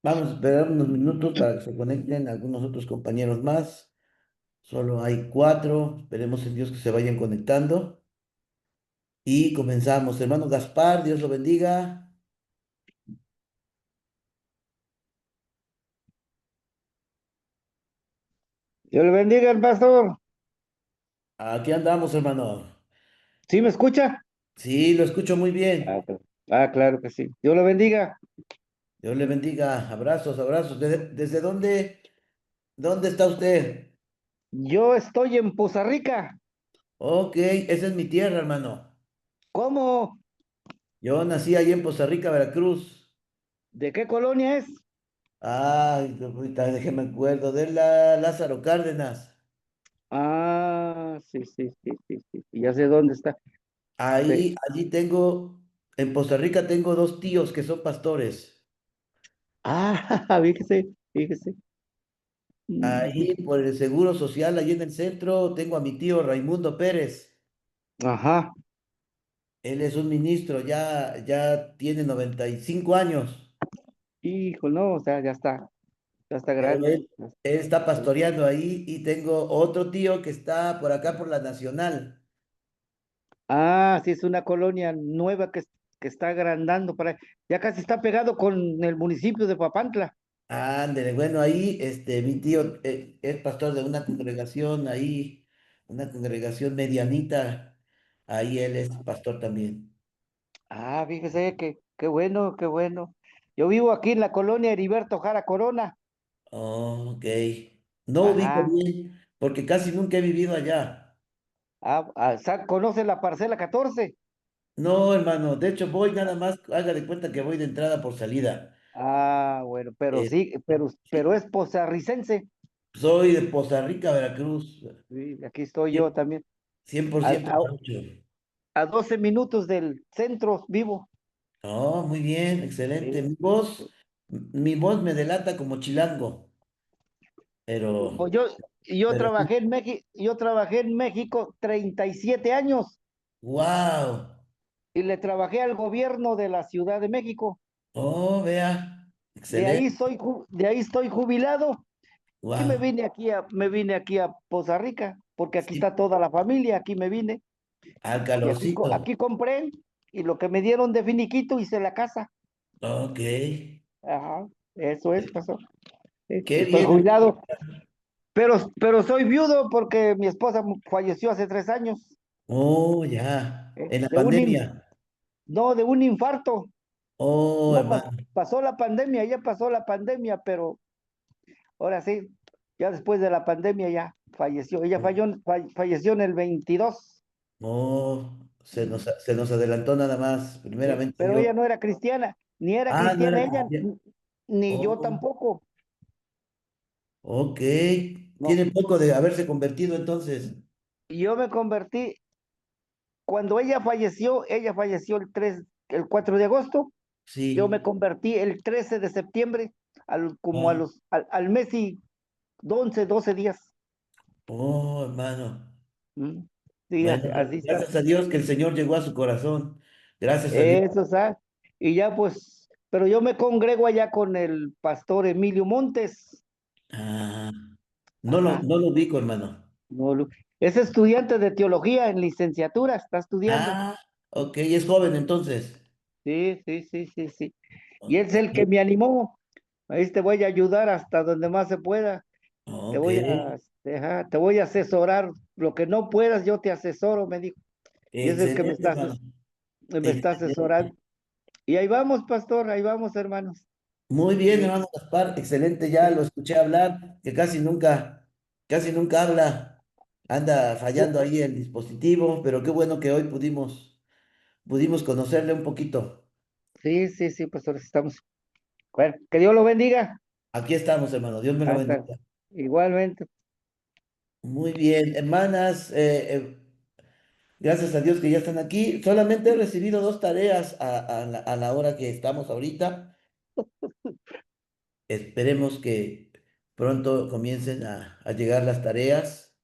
Vamos a esperar unos minutos para que se conecten algunos otros compañeros más. Solo hay cuatro. Esperemos en Dios que se vayan conectando. Y comenzamos. Hermano Gaspar, Dios lo bendiga. Dios le bendiga, el pastor. Aquí andamos, hermano. ¿Sí me escucha? Sí, lo escucho muy Ah, bien. claro que sí. Dios lo bendiga. Dios le bendiga. Abrazos, abrazos. ¿Desde dónde está usted? Yo estoy en Poza Rica. Ok, esa es mi tierra, hermano. ¿Cómo? Yo nací ahí en Poza Rica, Veracruz. ¿De qué colonia es? Ay, ahorita déjeme acuerdo de la Lázaro Cárdenas. Ah, sí, sí, sí, sí, sí, sí, ya sé dónde está. Pe- Allí tengo, en Costa Rica tengo dos tíos que son pastores. fíjese, fíjese. Ujú. Ahí por el Seguro Social, allí en el centro, tengo a mi tío Raimundo Pérez. Ajá. Él es un ministro, ya tiene 95 años, Hijo, no, o sea, ya está pero grande. él está pastoreando ahí y tengo otro tío que está por acá por la Nacional. Sí, es una colonia nueva que está agrandando ya casi está pegado con el municipio de Papantla. Ándele, bueno, ahí mi tío es pastor de una congregación ahí, una congregación medianita, ahí él es pastor también. Fíjese que qué bueno, qué bueno. Yo vivo aquí en la colonia Heriberto Jara Corona. Ok, no ubico Ajá. bien, porque casi nunca he vivido allá. ¿Conoce la parcela 14? No, hermano, de hecho voy nada más, haga de cuenta que voy de entrada por salida. Bueno, Eh, pero sí, es posarricense. soy de Poza Rica, Veracruz, Sí, aquí estoy yo cien también. cien por A, ciento a, jarocho. a 12 minutos del centro vivo. Oh, muy bien, excelente. Sí. Mi voz me delata como chilango, pero, Pues yo pero sí. trabajé en México, yo trabajé en México 37 años Wow. y le trabajé al gobierno de la Ciudad de México. Oh, vea. Excelente. De ahí estoy jubilado. Y Wow. me vine aquí a Poza Rica, porque aquí Sí, está toda la familia, aquí me vine. al Y calorcito. aquí compré, y lo que me dieron de finiquito hice la casa. Ok. Ajá, eso es, pasó. Qué Estoy bien. jubilado, pero soy viudo porque mi esposa falleció hace 3 años. Oh, ya. En la De un, pandemia. no, de un infarto. Oh, No, hermano. pasó la pandemia, ya pasó la pandemia, pero ahora sí, ya después de la pandemia ya falleció. Ella falleció en el 22. Oh, se nos adelantó nada más. Sí, Primeramente pero Dios. ella no era cristiana, ni era Ah, no era cristiana ella, cristiano. ni yo Oh, tampoco. ok. No, Tiene poco de haberse convertido entonces. yo me convertí, cuando ella falleció el 4 de agosto, yo me Sí. convertí el 13 de septiembre, como Ah, al mes y 11, 12 días. oh, hermano. ¿Mm? Sí, Bueno, así está. gracias a Dios que el Señor llegó a su corazón. Gracias a Dios. Eso, ¿sabes? Y ya pues, pero yo me congrego allá con el pastor Emilio Montes. Ah, no lo, Ajá. no lo ubico, hermano. No, es estudiante de teología en licenciatura, está estudiando. Ah, ok, es joven entonces. Sí, sí, sí, sí, sí. Y Ok, es el que me animó. Ahí te voy a ayudar hasta donde más se pueda. ok, Te voy a asesorar. Lo que no puedas, yo te asesoro, me dijo. Y es el que excelente, hermano. me está Excelente. asesorando. Y ahí vamos, pastor, ahí vamos, hermanos. Muy bien, Sí, hermano Gaspar, excelente, ya lo sí. escuché hablar, que casi nunca habla, anda fallando ahí el dispositivo, pero qué bueno que hoy pudimos conocerle un poquito. Sí, sí, sí, pastor, estamos. Bueno, que Dios lo bendiga. Aquí estamos, hermano, Dios me lo Hasta bendiga. igualmente. Muy bien, hermanas, gracias a Dios que ya están aquí. Solamente he recibido dos tareas a la hora que estamos ahorita. Esperemos que pronto comiencen a llegar las tareas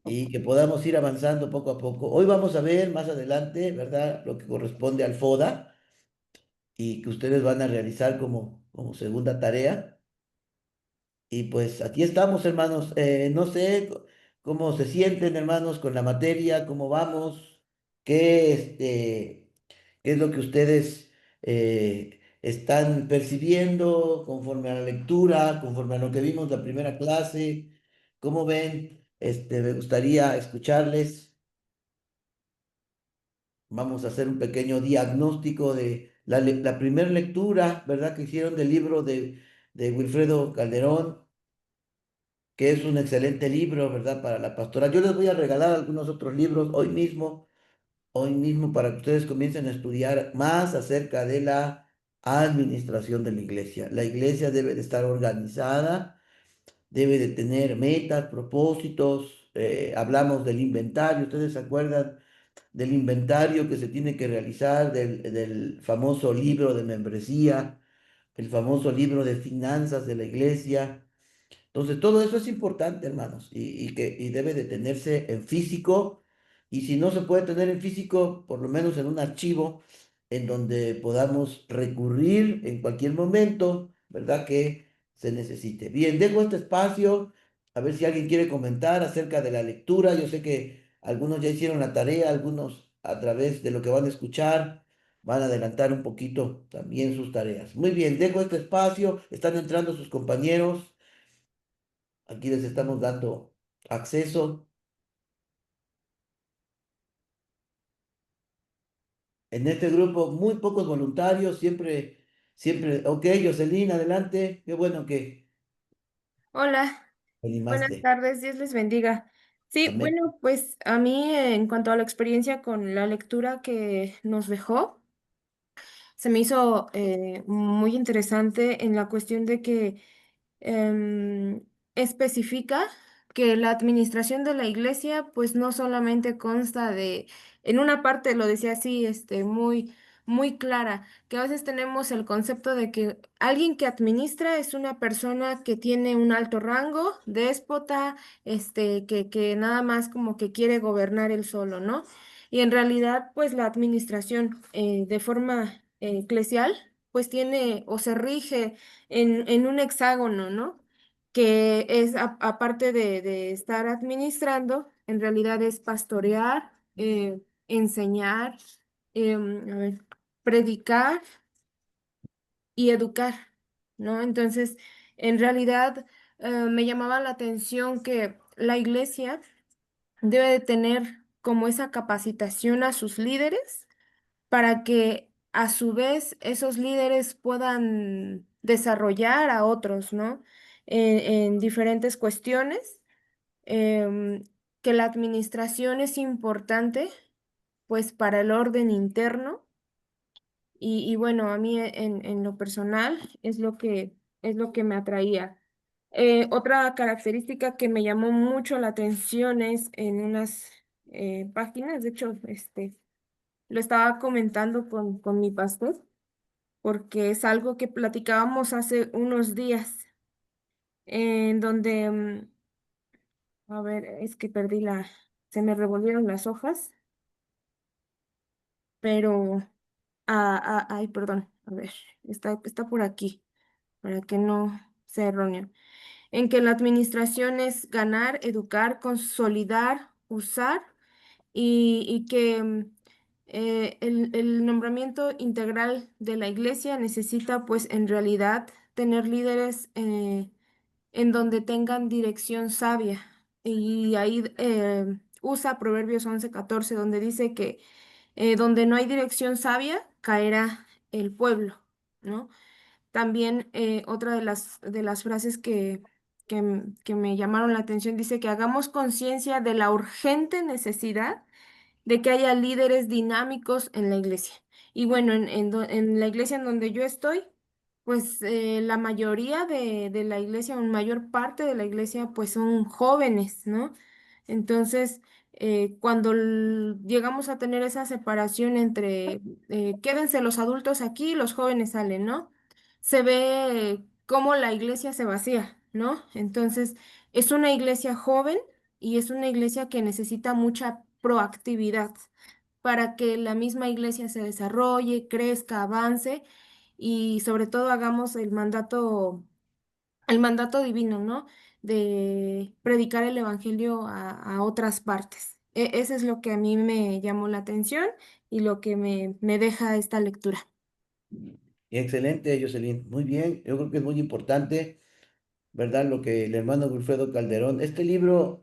y que podamos ir avanzando poco a poco. Hoy vamos a ver más adelante, ¿verdad? Lo que corresponde al FODA y que ustedes van a realizar como segunda tarea. Y pues aquí estamos, hermanos. No sé cómo se sienten, hermanos, con la materia, cómo vamos, qué, qué es lo que ustedes están percibiendo conforme a la lectura, conforme a lo que vimos la primera clase. ¿Cómo ven? Me gustaría escucharles. Vamos a hacer un pequeño diagnóstico de la primera lectura, ¿verdad? Que hicieron del libro de Wilfredo Calderón, que es un excelente libro, ¿verdad? Para la pastoral. Yo les voy a regalar algunos otros libros hoy mismo para que ustedes comiencen a estudiar más acerca de la administración de la iglesia. La iglesia debe de estar organizada, debe de tener metas, propósitos. Hablamos del inventario, ¿ustedes se acuerdan del inventario que se tiene que realizar, del famoso libro de membresía, el famoso libro de finanzas de la iglesia? Entonces, todo eso es importante, hermanos, y debe de tenerse en físico, y si no se puede tener en físico, por lo menos en un archivo en donde podamos recurrir en cualquier momento, ¿verdad? Que se necesite. Bien, dejo este espacio, a ver si alguien quiere comentar acerca de la lectura. Yo sé que algunos ya hicieron la tarea, algunos a través de lo que van a escuchar van a adelantar un poquito también sus tareas. Muy bien, dejo este espacio, están entrando sus compañeros. Aquí les estamos dando acceso. En este grupo, muy pocos voluntarios, siempre, ok, Jocelyn, adelante. Qué bueno que Hola, te buenas animaste. tardes, Dios les bendiga. Sí, Amén. bueno, pues a mí en cuanto a la experiencia con la lectura que nos dejó, se me hizo muy interesante en la cuestión de que em, especifica que la administración de la iglesia pues no solamente consta de, en una parte lo decía así, muy clara, que a veces tenemos el concepto de que alguien que administra es una persona que tiene un alto rango, déspota, que nada más como que quiere gobernar él solo, ¿no? Y en realidad pues la administración de forma eclesial pues tiene o se rige en un hexágono, ¿no? Que es, aparte de estar administrando, en realidad es pastorear, enseñar, a ver, predicar y educar, ¿no? Entonces, en realidad, me llamaba la atención que la iglesia debe de tener como esa capacitación a sus líderes para que a su vez esos líderes puedan desarrollar a otros, ¿no? En diferentes cuestiones, em, que la administración es importante, pues para el orden interno y bueno, a mí en lo personal es lo que me atraía. Otra característica que me llamó mucho la atención es en unas páginas, de hecho, lo estaba comentando con mi pastor, porque es algo que platicábamos hace unos días, en donde, a ver, es que se me revolvieron las hojas, pero, ay, perdón, a ver, está por aquí, para que no sea erróneo, en que la administración es ganar, educar, consolidar, usar y que el nombramiento integral de la iglesia necesita pues en realidad tener líderes en donde tengan dirección sabia. Y ahí usa Proverbios 11:14 donde dice que donde no hay dirección sabia, caerá el pueblo, ¿no? También otra de las frases que me llamaron la atención dice que hagamos conciencia de la urgente necesidad de que haya líderes dinámicos en la iglesia. Y bueno, en la iglesia en donde yo estoy, pues la mayoría de la iglesia, o mayor parte de la iglesia, pues son jóvenes, ¿no? Entonces, cuando llegamos a tener esa separación entre quédense los adultos aquí, los jóvenes salen, ¿no? Se ve cómo la iglesia se vacía, ¿no? Entonces, es una iglesia joven y es una iglesia que necesita mucha proactividad para que la misma iglesia se desarrolle, crezca, avance y sobre todo hagamos el mandato divino, ¿no? De predicar el evangelio a otras partes. Ese es lo que a mí me llamó la atención y lo que me deja esta lectura. Excelente, Jocelyn. Muy bien, yo creo que es muy importante, ¿verdad? Lo que el hermano Wilfredo Calderón, este libro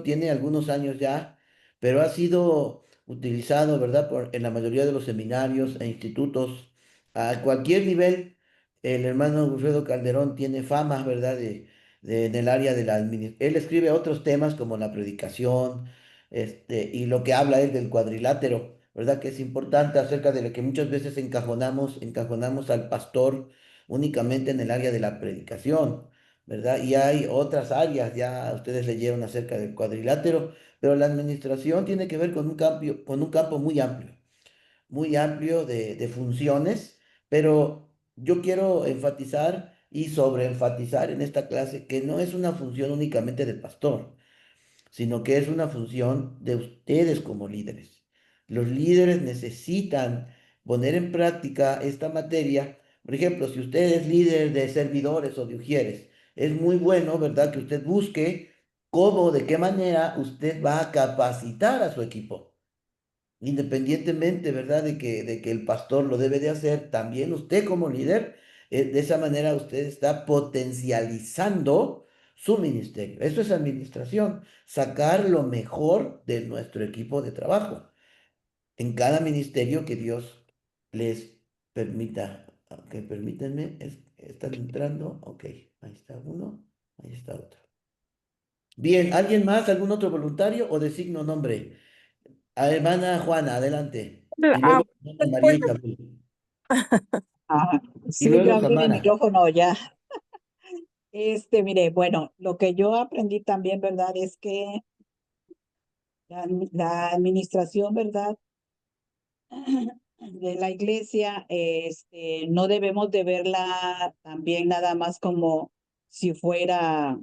tiene algunos años ya, pero ha sido utilizado, ¿verdad? En la mayoría de los seminarios e institutos a cualquier nivel. El hermano Wilfredo Calderón tiene fama, ¿verdad? En el área de la administración. Él escribe otros temas como la predicación, y lo que habla él del cuadrilátero, ¿verdad? Que es importante acerca de lo que muchas veces encajonamos al pastor únicamente en el área de la predicación, ¿verdad? Y hay otras áreas, ya ustedes leyeron acerca del cuadrilátero, pero la administración tiene que ver con un campo muy amplio de funciones, pero yo quiero enfatizar y sobreenfatizar en esta clase que no es una función únicamente del pastor, sino que es una función de ustedes como líderes. Los líderes necesitan poner en práctica esta materia. Por ejemplo, si usted es líder de servidores o de ujieres, es muy bueno, ¿verdad?, que usted busque cómo, de qué manera usted va a capacitar a su equipo. Independientemente, ¿verdad?, de que el pastor lo debe de hacer, también usted como líder, de esa manera usted está potencializando su ministerio. Eso es administración, sacar lo mejor de nuestro equipo de trabajo en cada ministerio que Dios les permita. Ok, permítanme, están entrando. Ok, ahí está uno, ahí está otro. Bien, ¿alguien más? ¿Algún otro voluntario o designo nombre? Hermana Juana, adelante. Y Ah, luego hermana pues, María pues, Isabel. Y sí, luego ya abrí mi Samara. micrófono ya. Mire, bueno, lo que yo aprendí también, ¿verdad? Es que la administración, ¿verdad? De la iglesia, no debemos de verla también nada más como si fuera,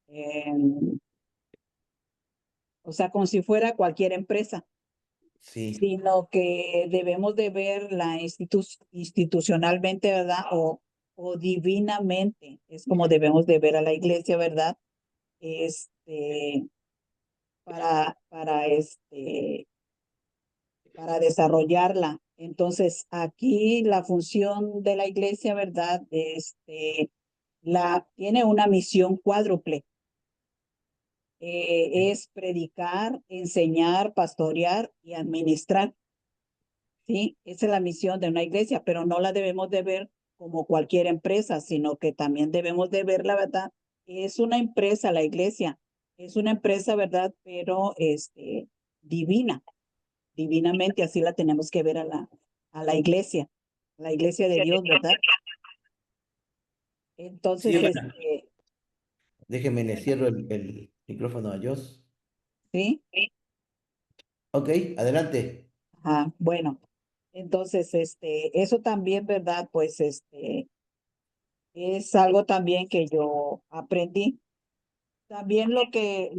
eh, o sea, como si fuera cualquier empresa, Sí, sino que debemos de verla institucionalmente, ¿verdad? O divinamente, es como debemos de ver a la iglesia, ¿verdad? Este, para para desarrollarla. Entonces, aquí la función de la iglesia, ¿verdad? Tiene una misión cuádruple. Es predicar, enseñar, pastorear y administrar. Sí, esa es la misión de una iglesia, pero no la debemos de ver como cualquier empresa, sino que también debemos de ver, la verdad, es una empresa, la iglesia, es una empresa, ¿verdad? Pero divina, divinamente, así la tenemos que ver a la iglesia de Dios, ¿verdad? sí, Entonces, hermana. Déjeme, le cierro el micrófono a Jos. sí, Ok, adelante. bueno, entonces, eso también, ¿verdad? Pues, es algo también que yo aprendí. También lo que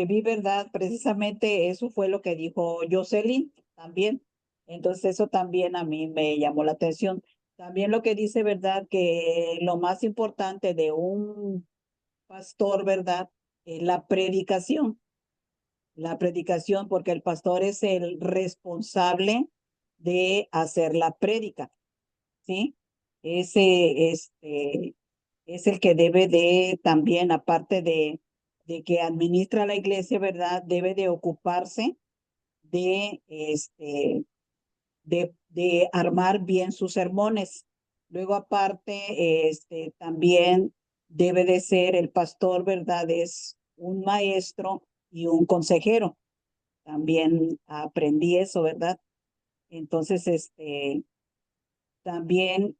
vi, ¿verdad? Precisamente eso fue lo que dijo Jocelyn también. Entonces eso también a mí me llamó la atención. También lo que dice, ¿verdad? Que lo más importante de un pastor, ¿verdad? Es la predicación, porque el pastor es el responsable de hacer la prédica, ¿sí? Ese, es el que debe de también, aparte de que administra la iglesia, ¿verdad? Debe de ocuparse de, de armar bien sus sermones. Luego, aparte, también debe de ser el pastor, ¿verdad? Es un maestro y un consejero. También aprendí eso, ¿verdad? Entonces, también,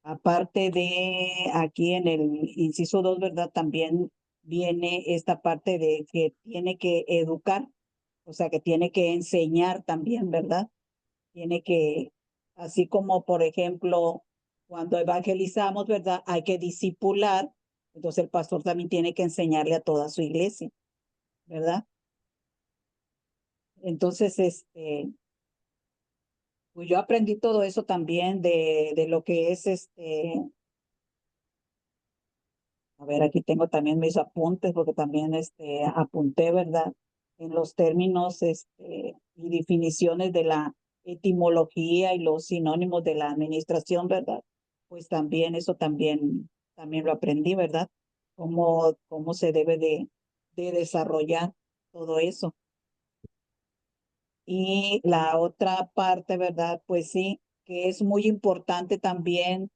aparte de aquí en el inciso 2, ¿verdad? También viene esta parte de que tiene que educar, o sea, que tiene que enseñar también, ¿verdad? Tiene que, así como, por ejemplo, cuando evangelizamos, ¿verdad? Hay que discipular, entonces el pastor también tiene que enseñarle a toda su iglesia, ¿verdad? Entonces, pues yo aprendí todo eso también de lo que es a ver, aquí tengo también mis apuntes porque también apunté, ¿verdad? En los términos y definiciones de la etimología y los sinónimos de la administración, ¿verdad? Pues también eso también lo aprendí, ¿verdad? Cómo se debe de desarrollar todo eso. Y la otra parte, ¿verdad? Pues sí, que es muy importante también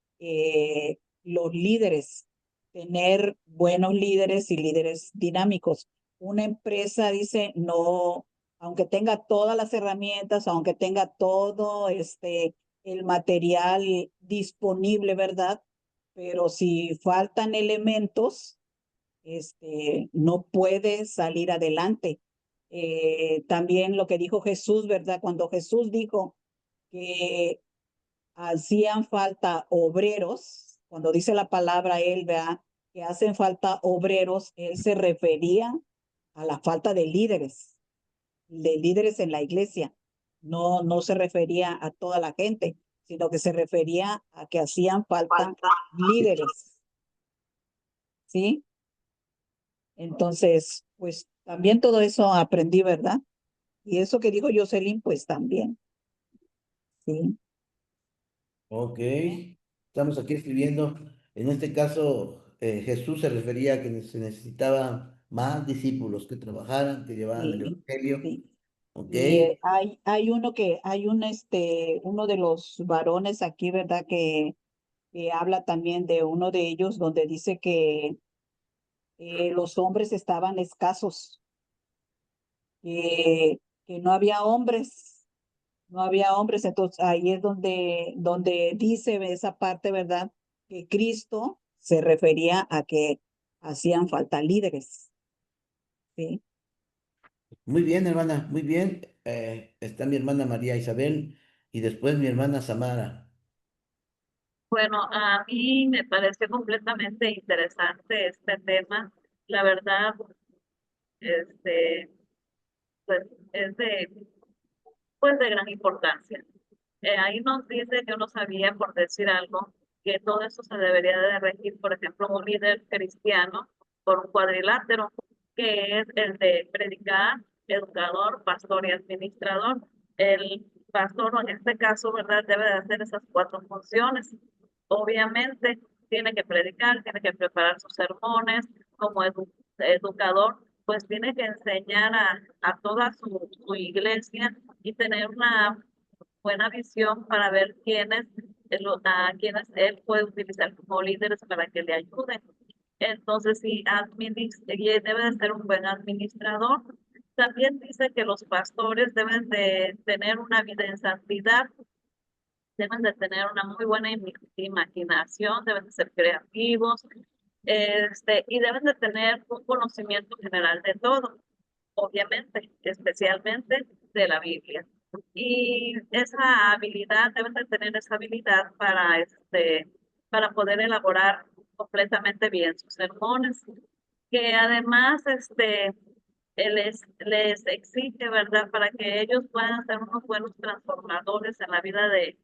los líderes, tener buenos líderes y líderes dinámicos. Una empresa dice, no, aunque tenga todas las herramientas, aunque tenga todo el material disponible, ¿verdad? Pero si faltan elementos, no puede salir adelante. También lo que dijo Jesús, ¿verdad? Cuando Jesús dijo que hacían falta obreros, cuando dice la palabra él, ¿verdad? Que hacen falta obreros, él se refería a la falta de líderes en la iglesia. No se refería a toda la gente, sino que se refería a que hacían falta líderes, ¿sí? Entonces, pues también todo eso aprendí, ¿verdad? Y eso que dijo Jocelyn, pues también, sí. Ok, estamos aquí escribiendo. En este caso, Jesús se refería a que se necesitaba más discípulos que trabajaran, que llevaran el Sí, evangelio. sí. Ok, Y uno de los varones aquí, ¿verdad? Que habla también de uno de ellos, donde dice que los hombres estaban escasos, que no había hombres, no había hombres. Entonces ahí es donde dice esa parte, ¿verdad? Que Cristo se refería a que hacían falta líderes, ¿sí? muy bien, hermana, muy bien. Está mi hermana María Isabel y después mi hermana Samara. Bueno, a mí me parece completamente interesante este tema. La verdad, este, pues es pues de gran importancia. Ahí nos dice que uno sabía, por decir algo, que todo eso se debería de regir, por ejemplo, un líder cristiano por un cuadrilátero, que es el de predicar, educador, pastor y administrador. El pastor, en este caso, ¿verdad?, debe de hacer esas cuatro funciones. Obviamente, tiene que predicar, tiene que preparar sus sermones, como educador, pues tiene que enseñar a toda su iglesia y tener una buena visión para ver a quienes él puede utilizar como líderes para que le ayuden. Entonces, sí, debe de ser un buen administrador. También dice que los pastores deben de tener una vida en santidad, deben de tener una muy buena imaginación, deben de ser creativos, y deben de tener un conocimiento general de todo, obviamente, especialmente de la Biblia. Y esa habilidad, deben de tener esa habilidad para poder elaborar completamente bien sus sermones, que además les exige, ¿verdad?, para que ellos puedan ser unos buenos transformadores en la vida de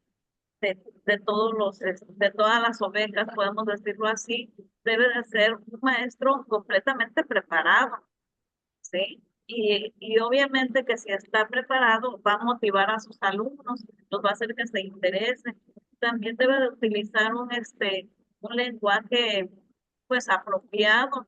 todas las ovejas, podemos decirlo así. Debe de ser un maestro completamente preparado, ¿sí? Y obviamente que si está preparado, va a motivar a sus alumnos, los va a hacer que se interesen. También debe de utilizar un lenguaje, pues, apropiado.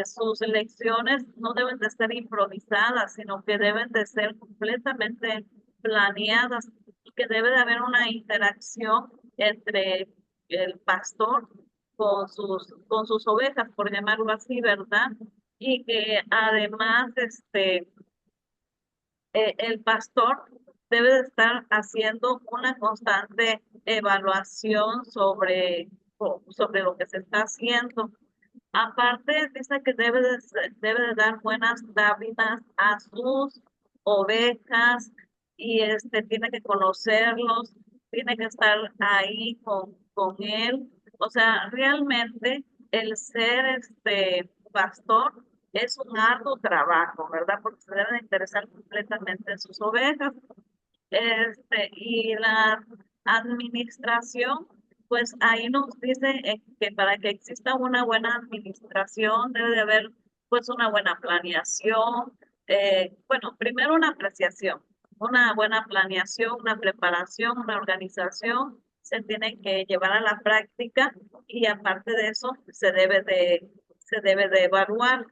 Sus lecciones no deben de ser improvisadas, sino que deben de ser completamente planeadas y que debe de haber una interacción entre el pastor con sus ovejas, por llamarlo así, ¿verdad? Y que además el pastor debe de estar haciendo una constante evaluación sobre lo que se está haciendo. Aparte, dice que debe de dar buenas dádivas a sus ovejas y tiene que conocerlos, tiene que estar ahí con él. O sea, realmente el ser pastor es un arduo trabajo, ¿verdad? Porque se debe de interesar completamente en sus ovejas. Y la administración, pues ahí nos dice que para que exista una buena administración debe de haber pues una buena planeación, bueno, primero una apreciación, una buena planeación, una preparación, una organización, se tiene que llevar a la práctica y aparte de eso se debe de evaluar.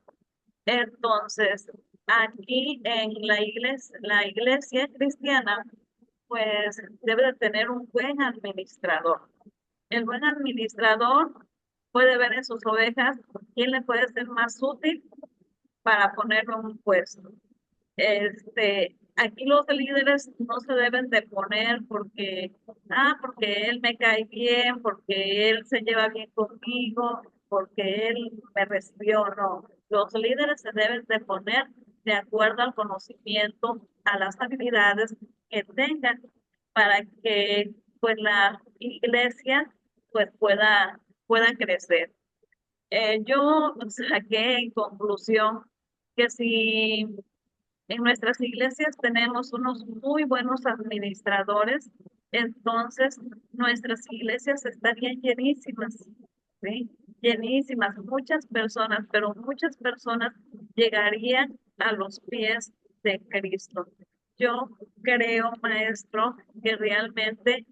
Entonces, aquí en la iglesia cristiana, pues debe de tener un buen administrador. El buen administrador puede ver en sus ovejas quién le puede ser más útil para ponerlo en un puesto. Aquí los líderes no se deben de poner porque él me cae bien, porque él se lleva bien conmigo, porque él me recibió, no. Los líderes se deben de poner de acuerdo al conocimiento, a las habilidades que tengan para que pues la iglesia pues pueda crecer. Yo saqué en conclusión que si en nuestras iglesias tenemos unos muy buenos administradores, entonces nuestras iglesias estarían llenísimas, ¿sí? Llenísimas, muchas personas, pero muchas personas llegarían a los pies de Cristo. Yo creo, maestro, que realmente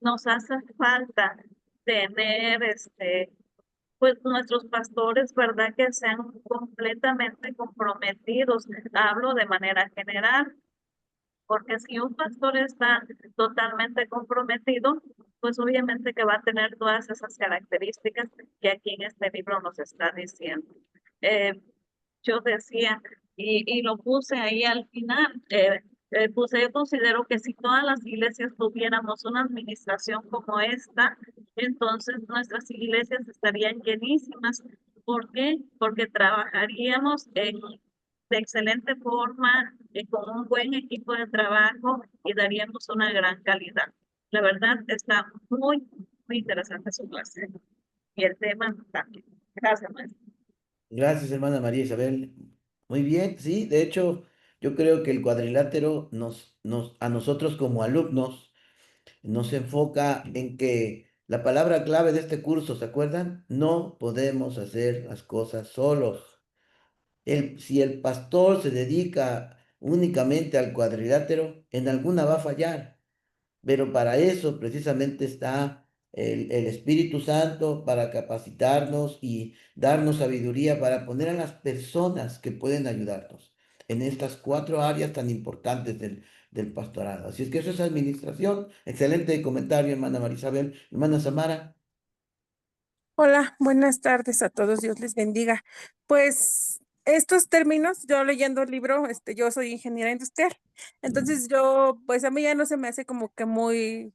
nos hace falta tener pues nuestros pastores, ¿verdad? Que sean completamente comprometidos. Hablo de manera general, porque si un pastor está totalmente comprometido, pues obviamente que va a tener todas esas características que aquí en este libro nos está diciendo. Eh, yo decía, y lo puse ahí al final, yo considero que si todas las iglesias tuviéramos una administración como esta, entonces nuestras iglesias estarían llenísimas. ¿Por qué? Porque trabajaríamos de excelente forma, con un buen equipo de trabajo y daríamos una gran calidad. La verdad está muy, muy interesante su clase y el tema también. Gracias, maestra. Gracias, hermana María Isabel. Muy bien, sí, de hecho, yo creo que el cuadrilátero a nosotros como alumnos nos enfoca en que la palabra clave de este curso, ¿se acuerdan? No podemos hacer las cosas solos. Si el pastor se dedica únicamente al cuadrilátero, en alguna va a fallar. Pero para eso precisamente está el Espíritu Santo, para capacitarnos y darnos sabiduría para poner a las personas que pueden ayudarnos en estas cuatro áreas tan importantes del pastorado. Así es que eso es administración. Excelente comentario, hermana Marisabel. Hermana Samara. Hola, buenas tardes a todos, Dios les bendiga. Pues estos términos, yo leyendo el libro, yo soy ingeniera industrial, entonces yo, pues a mí ya no se me hace como que muy,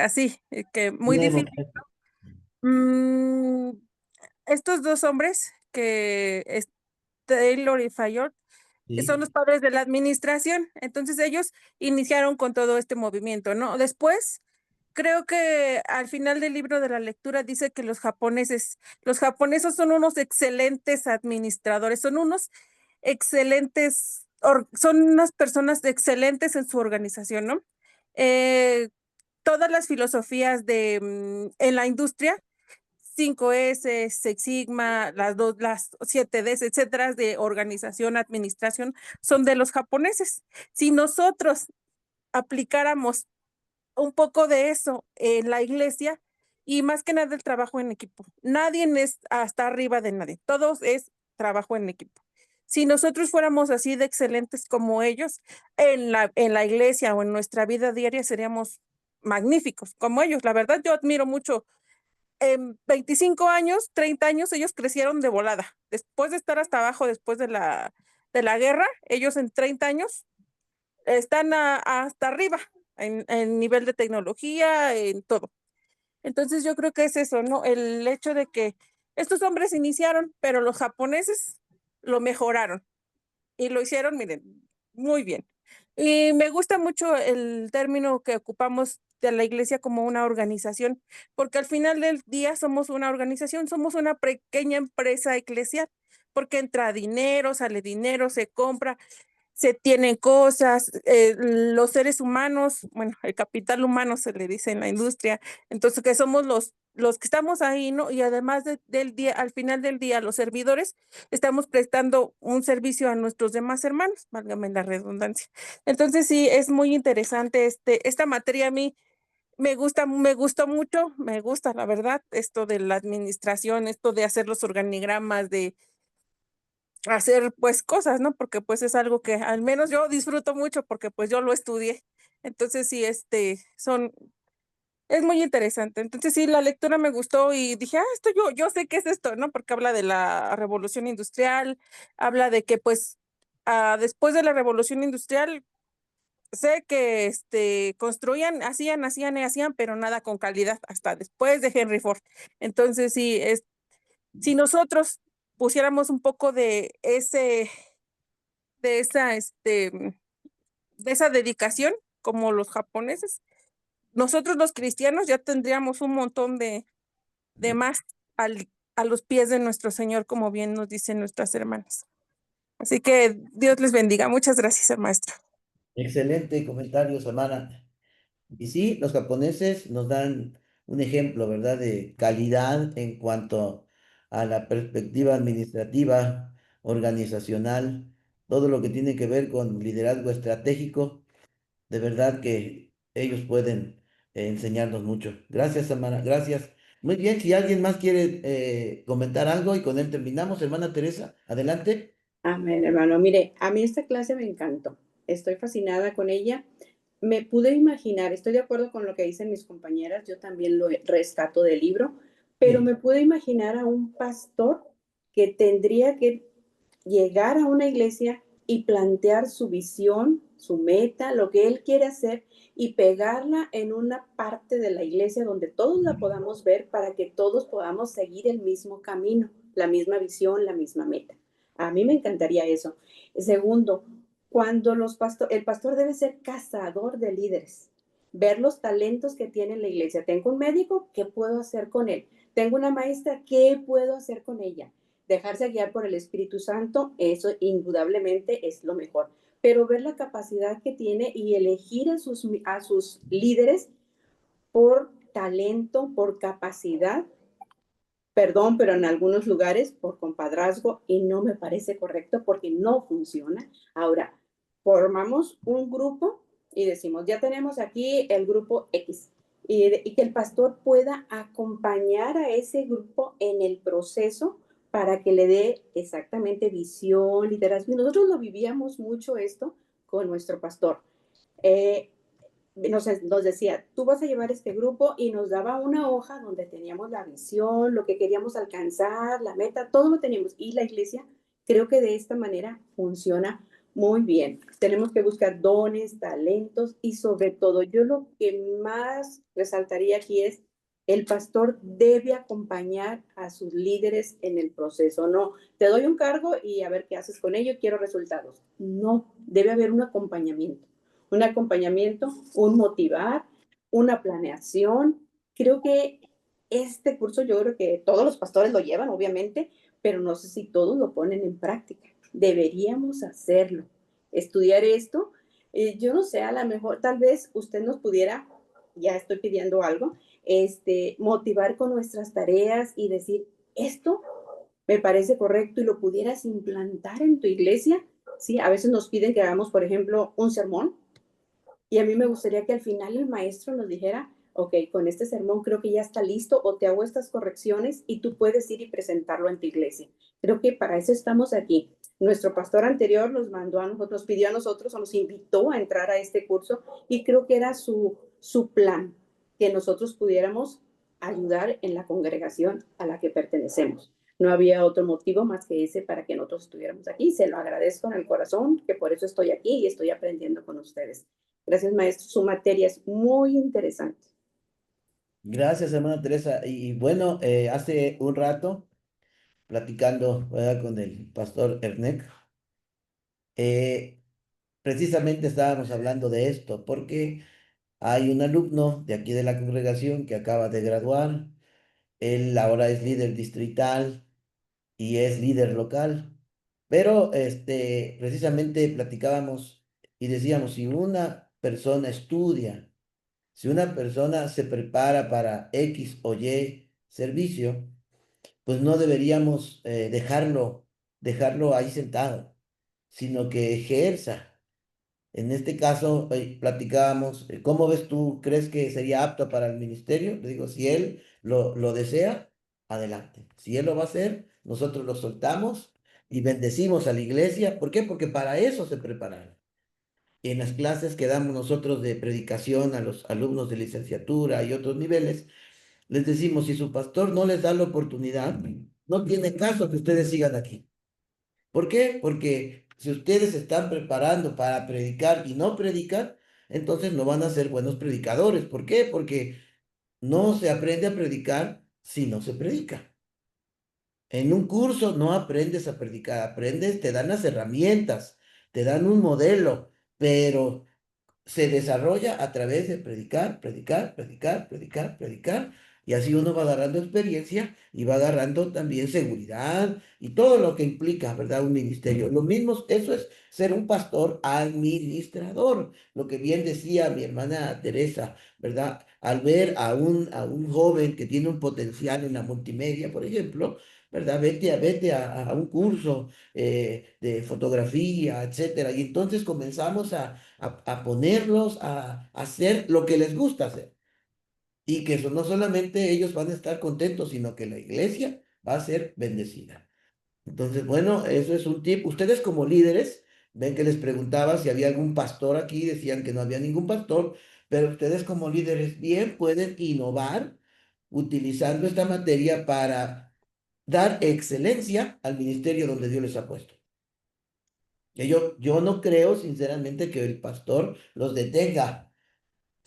así, que muy Nuevo. difícil. Mm, estos dos hombres, que es Taylor y Fayol, que son Sí. los padres de la administración, entonces ellos iniciaron con todo este movimiento, ¿no? Después creo que al final del libro de la lectura dice que los japoneses son unos excelentes administradores, son unos excelentes, son unas personas excelentes en su organización, ¿no? Eh, todas las filosofías en la industria, 5S, Six Sigma, las 7Ds, etcétera, de organización, administración, son de los japoneses. Si nosotros aplicáramos un poco de eso en la iglesia y más que nada el trabajo en equipo. Nadie es hasta arriba de nadie, todos es trabajo en equipo. Si nosotros fuéramos así de excelentes como ellos en la iglesia o en nuestra vida diaria seríamos magníficos como ellos. La verdad yo admiro mucho. En 25 años, 30 años, ellos crecieron de volada. Después de estar hasta abajo, después de la guerra, ellos en 30 años están hasta arriba en nivel de tecnología, en todo. Entonces yo creo que es eso, ¿no? El hecho de que estos hombres iniciaron, pero los japoneses lo mejoraron y lo hicieron, miren, muy bien. Y me gusta mucho el término que ocupamos de la iglesia como una organización, porque al final del día somos una organización, somos una pequeña empresa eclesial, porque entra dinero, sale dinero, se compra, se tienen cosas, los seres humanos, bueno, el capital humano se le dice en la industria, entonces que somos los que estamos ahí, ¿no? Y además del día, al final del día, los servidores, estamos prestando un servicio a nuestros demás hermanos, válgame la redundancia. Entonces sí, es muy interesante esta materia a mí. Me gustó mucho, me gusta, la verdad, esto de la administración, esto de hacer los organigramas, de hacer pues cosas, ¿no? Porque pues es algo que al menos yo disfruto mucho porque pues yo lo estudié. Entonces sí, es muy interesante. Entonces sí, la lectura me gustó y dije, esto yo sé qué es esto, ¿no? Porque habla de la revolución industrial, habla de que pues después de la revolución industrial, sé que construían, hacían y hacían, pero nada con calidad hasta después de Henry Ford. Entonces sí, si nosotros pusiéramos un poco de esa, de esa dedicación, como los japoneses, nosotros los cristianos ya tendríamos un montón de más a los pies de nuestro Señor, como bien nos dicen nuestras hermanas. Así que Dios les bendiga. Muchas gracias, maestro. Excelente comentario, Samara. Y sí, los japoneses nos dan un ejemplo, ¿verdad?, de calidad en cuanto a la perspectiva administrativa, organizacional, todo lo que tiene que ver con liderazgo estratégico. De verdad que ellos pueden enseñarnos mucho. Gracias, Samara, gracias. Muy bien, si alguien más quiere comentar algo y con él terminamos, hermana Teresa, adelante. Amén, hermano. Mire, a mí esta clase me encantó. Estoy fascinada con ella. Me pude imaginar, estoy de acuerdo con lo que dicen mis compañeras, yo también lo rescato del libro, pero Sí. me pude imaginar a un pastor que tendría que llegar a una iglesia y plantear su visión, su meta, lo que él quiere hacer y pegarla en una parte de la iglesia donde todos la podamos ver para que todos podamos seguir el mismo camino, la misma visión, la misma meta. A mí me encantaría eso. Segundo, cuando el pastor debe ser cazador de líderes, ver los talentos que tiene la iglesia. Tengo un médico, ¿qué puedo hacer con él? Tengo una maestra, ¿qué puedo hacer con ella? Dejarse guiar por el Espíritu Santo, eso indudablemente es lo mejor. Pero ver la capacidad que tiene y elegir a sus líderes por talento, por capacidad, perdón, pero en algunos lugares por compadrazgo y no me parece correcto porque no funciona. Ahora, formamos un grupo y decimos, ya tenemos aquí el grupo X y que el pastor pueda acompañar a ese grupo en el proceso para que le dé exactamente visión, liderazgo. Y nosotros lo vivíamos mucho esto con nuestro pastor. Eh, nos decía, tú vas a llevar este grupo y nos daba una hoja donde teníamos la visión, lo que queríamos alcanzar, la meta, todo lo teníamos. Y la iglesia creo que de esta manera funciona muy bien. Tenemos que buscar dones, talentos y sobre todo yo lo que más resaltaría aquí es el pastor debe acompañar a sus líderes en el proceso. No, te doy un cargo y a ver qué haces con ello, quiero resultados. No, debe haber un acompañamiento, un motivar, una planeación. Creo que este curso, yo creo que todos los pastores lo llevan, obviamente, pero no sé si todos lo ponen en práctica. Deberíamos hacerlo, estudiar esto. Yo no sé, a lo mejor, tal vez usted nos pudiera, ya estoy pidiendo algo, motivar con nuestras tareas y decir, esto me parece correcto y lo pudieras implantar en tu iglesia. Sí, a veces nos piden que hagamos, por ejemplo, un sermón y a mí me gustaría que al final el maestro nos dijera, ok, con este sermón creo que ya está listo o te hago estas correcciones y tú puedes ir y presentarlo en tu iglesia. Creo que para eso estamos aquí. Nuestro pastor anterior nos mandó a nosotros, nos pidió a nosotros o nos invitó a entrar a este curso y creo que era su plan, que nosotros pudiéramos ayudar en la congregación a la que pertenecemos. No había otro motivo más que ese para que nosotros estuviéramos aquí. Se lo agradezco en el corazón, que por eso estoy aquí y estoy aprendiendo con ustedes. Gracias, maestro. Su materia es muy interesante. Gracias, hermana Teresa. Y bueno, hace un rato, platicando, ¿verdad?, con el pastor Ernest, eh, precisamente estábamos hablando de esto, porque hay un alumno de aquí de la congregación que acaba de graduar. Él ahora es líder distrital y es líder local. Pero precisamente platicábamos y decíamos, si una persona estudia, si una persona se prepara para X o Y servicio, pues no deberíamos dejarlo ahí sentado, sino que ejerza. En este caso, platicábamos, ¿cómo ves tú? ¿Crees que sería apto para el ministerio? Le digo, si él lo desea, adelante. Si él lo va a hacer, nosotros lo soltamos y bendecimos a la iglesia. ¿Por qué? Porque para eso se prepararon. Y en las clases que damos nosotros de predicación a los alumnos de licenciatura y otros niveles, les decimos, si su pastor no les da la oportunidad, no tiene caso que ustedes sigan aquí. ¿Por qué? Porque si ustedes se están preparando para predicar y no predican, entonces no van a ser buenos predicadores. ¿Por qué? Porque no se aprende a predicar si no se predica. En un curso no aprendes a predicar, aprendes, te dan las herramientas, te dan un modelo, pero se desarrolla a través de predicar, predicar, predicar, predicar, predicar, y así uno va agarrando experiencia y va agarrando también seguridad y todo lo que implica, ¿verdad? Un ministerio. Lo mismo, eso es ser un pastor administrador, lo que bien decía mi hermana Teresa, ¿verdad? Al ver a un joven que tiene un potencial en la multimedia, por ejemplo, ¿verdad? Vete a un curso de fotografía, etcétera. Y entonces comenzamos a ponerlos a hacer lo que les gusta hacer. Y que eso no solamente ellos van a estar contentos, sino que la iglesia va a ser bendecida. Entonces, bueno, eso es un tip. Ustedes como líderes, ven que les preguntaba si había algún pastor aquí, decían que no había ningún pastor, pero ustedes como líderes bien pueden innovar utilizando esta materia para dar excelencia al ministerio donde Dios les ha puesto. Que yo no creo, sinceramente, que el pastor los detenga,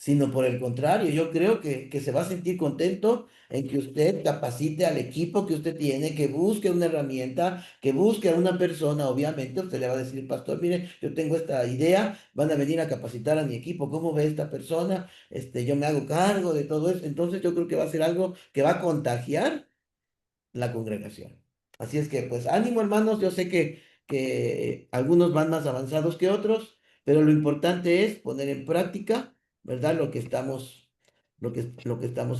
sino por el contrario, yo creo que se va a sentir contento en que usted capacite al equipo que usted tiene, que busque una herramienta, que busque a una persona. Obviamente, usted le va a decir, pastor, mire, yo tengo esta idea, van a venir a capacitar a mi equipo, ¿cómo ve esta persona? Yo me hago cargo de todo eso. Entonces, yo creo que va a ser algo que va a contagiar la congregación. Así es que, pues, ánimo, hermanos. Yo sé que algunos van más avanzados que otros, pero lo importante es poner en práctica, ¿verdad? Lo que estamos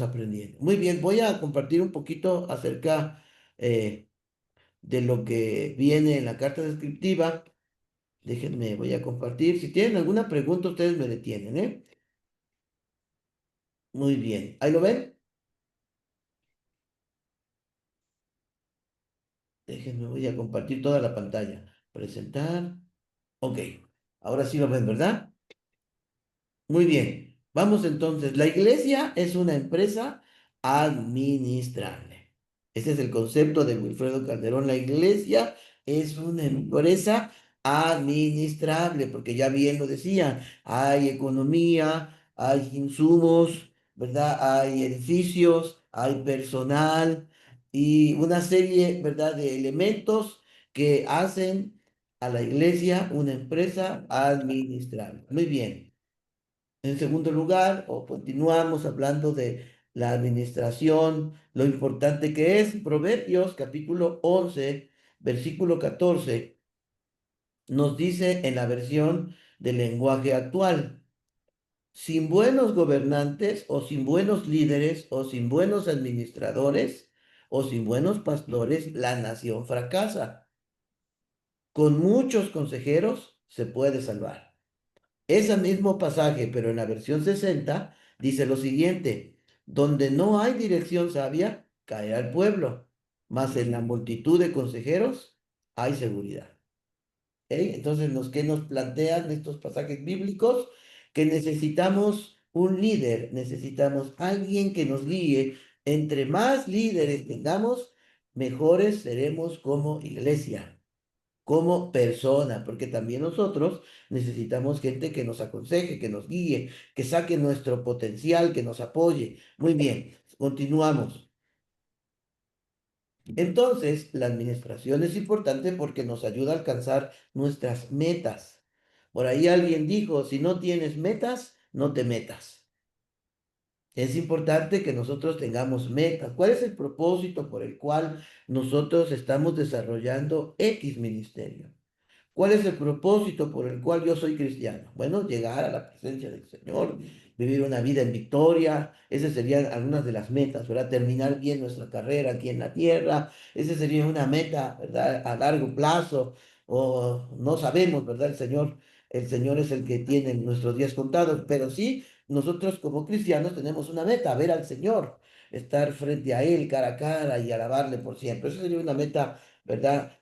aprendiendo. Muy bien, voy a compartir un poquito acerca de lo que viene en la carta descriptiva. Déjenme, voy a compartir. Si tienen alguna pregunta, ustedes me detienen, ¿eh? Muy bien. ¿Ahí lo ven? Déjenme, voy a compartir toda la pantalla. Presentar. Ok, ahora sí lo ven, ¿verdad? Muy bien. Vamos entonces. La iglesia es una empresa administrable. Ese es el concepto de Wilfredo Calderón. La iglesia es una empresa administrable, porque ya bien lo decía, hay economía, hay insumos, ¿verdad? Hay edificios, hay personal y una serie, ¿verdad?, de elementos que hacen a la iglesia una empresa administrable. Muy bien. En segundo lugar, o continuamos hablando de la administración, lo importante que es. Proverbios capítulo 11, versículo 14, nos dice en la versión del lenguaje actual, sin buenos gobernantes o sin buenos líderes o sin buenos administradores o sin buenos pastores, la nación fracasa. Con muchos consejeros se puede salvar. Ese mismo pasaje, pero en la versión 60, dice lo siguiente: donde no hay dirección sabia, caerá el pueblo, mas en la multitud de consejeros hay seguridad. Entonces, ¿qué nos plantean estos pasajes bíblicos? Que necesitamos un líder, necesitamos alguien que nos guíe. Entre más líderes tengamos, mejores seremos como iglesia, como persona, porque también nosotros necesitamos gente que nos aconseje, que nos guíe, que saque nuestro potencial, que nos apoye. Muy bien, continuamos. Entonces, la administración es importante porque nos ayuda a alcanzar nuestras metas. Por ahí alguien dijo, si no tienes metas, no te metas. Es importante que nosotros tengamos metas. ¿Cuál es el propósito por el cual nosotros estamos desarrollando X ministerio? ¿Cuál es el propósito por el cual yo soy cristiano? Bueno, llegar a la presencia del Señor, vivir una vida en victoria. Esas serían algunas de las metas, ¿verdad? Terminar bien nuestra carrera aquí en la tierra. Esa sería una meta, ¿verdad? A largo plazo. O no sabemos, ¿verdad? El Señor es el que tiene nuestros días contados, pero sí, nosotros como cristianos tenemos una meta, ver al Señor, estar frente a Él cara a cara y alabarle por siempre. Esa sería una meta, ¿verdad?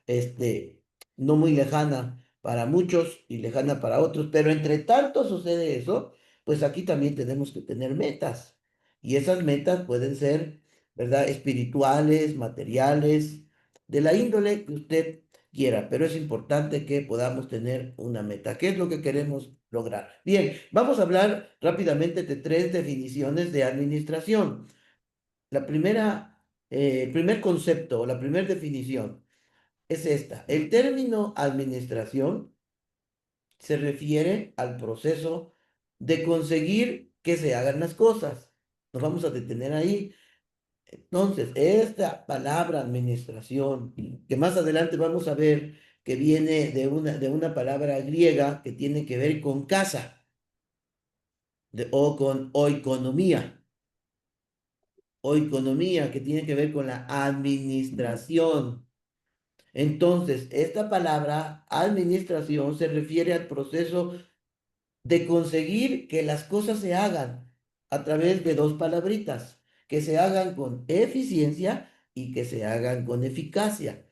No muy lejana para muchos y lejana para otros, pero entre tanto sucede eso, pues aquí también tenemos que tener metas. Y esas metas pueden ser, ¿verdad? Espirituales, materiales, de la índole que usted quiera, pero es importante que podamos tener una meta. ¿Qué es lo que queremos lograr? Bien, vamos a hablar rápidamente de tres definiciones de administración. La primera, el primer concepto o la primera definición es esta. El término administración se refiere al proceso de conseguir que se hagan las cosas. Nos vamos a detener ahí. Entonces, esta palabra administración, que más adelante vamos a ver que viene de una palabra griega que tiene que ver con casa o con oikonomía, que tiene que ver con la administración. Entonces, esta palabra administración se refiere al proceso de conseguir que las cosas se hagan a través de dos palabritas, que se hagan con eficiencia y que se hagan con eficacia.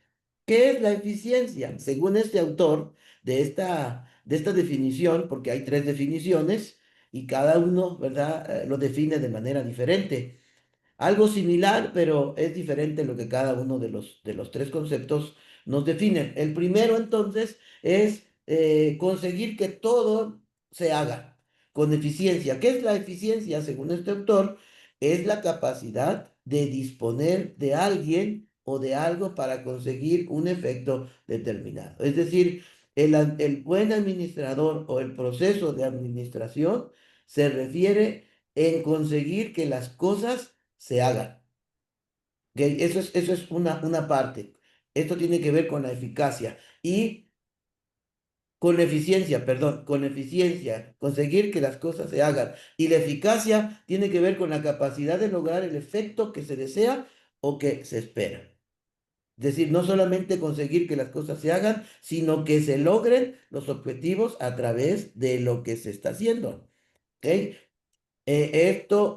¿Qué es la eficiencia? Según este autor de esta definición, porque hay tres definiciones y cada uno, ¿verdad? Lo define de manera diferente. Algo similar, pero es diferente lo que cada uno de los tres conceptos nos define. El primero, entonces, es conseguir que todo se haga con eficiencia. ¿Qué es la eficiencia? Según este autor, es la capacidad de disponer de alguien o de algo para conseguir un efecto determinado. Es decir, el buen administrador o el proceso de administración se refiere en conseguir que las cosas se hagan. ¿Ok? Eso es una parte. Esto tiene que ver con la eficacia y con la eficiencia, perdón, con la eficiencia, conseguir que las cosas se hagan. Y la eficacia tiene que ver con la capacidad de lograr el efecto que se desea o que se espera. Es decir, no solamente conseguir que las cosas se hagan, sino que se logren los objetivos a través de lo que se está haciendo. ¿Ok?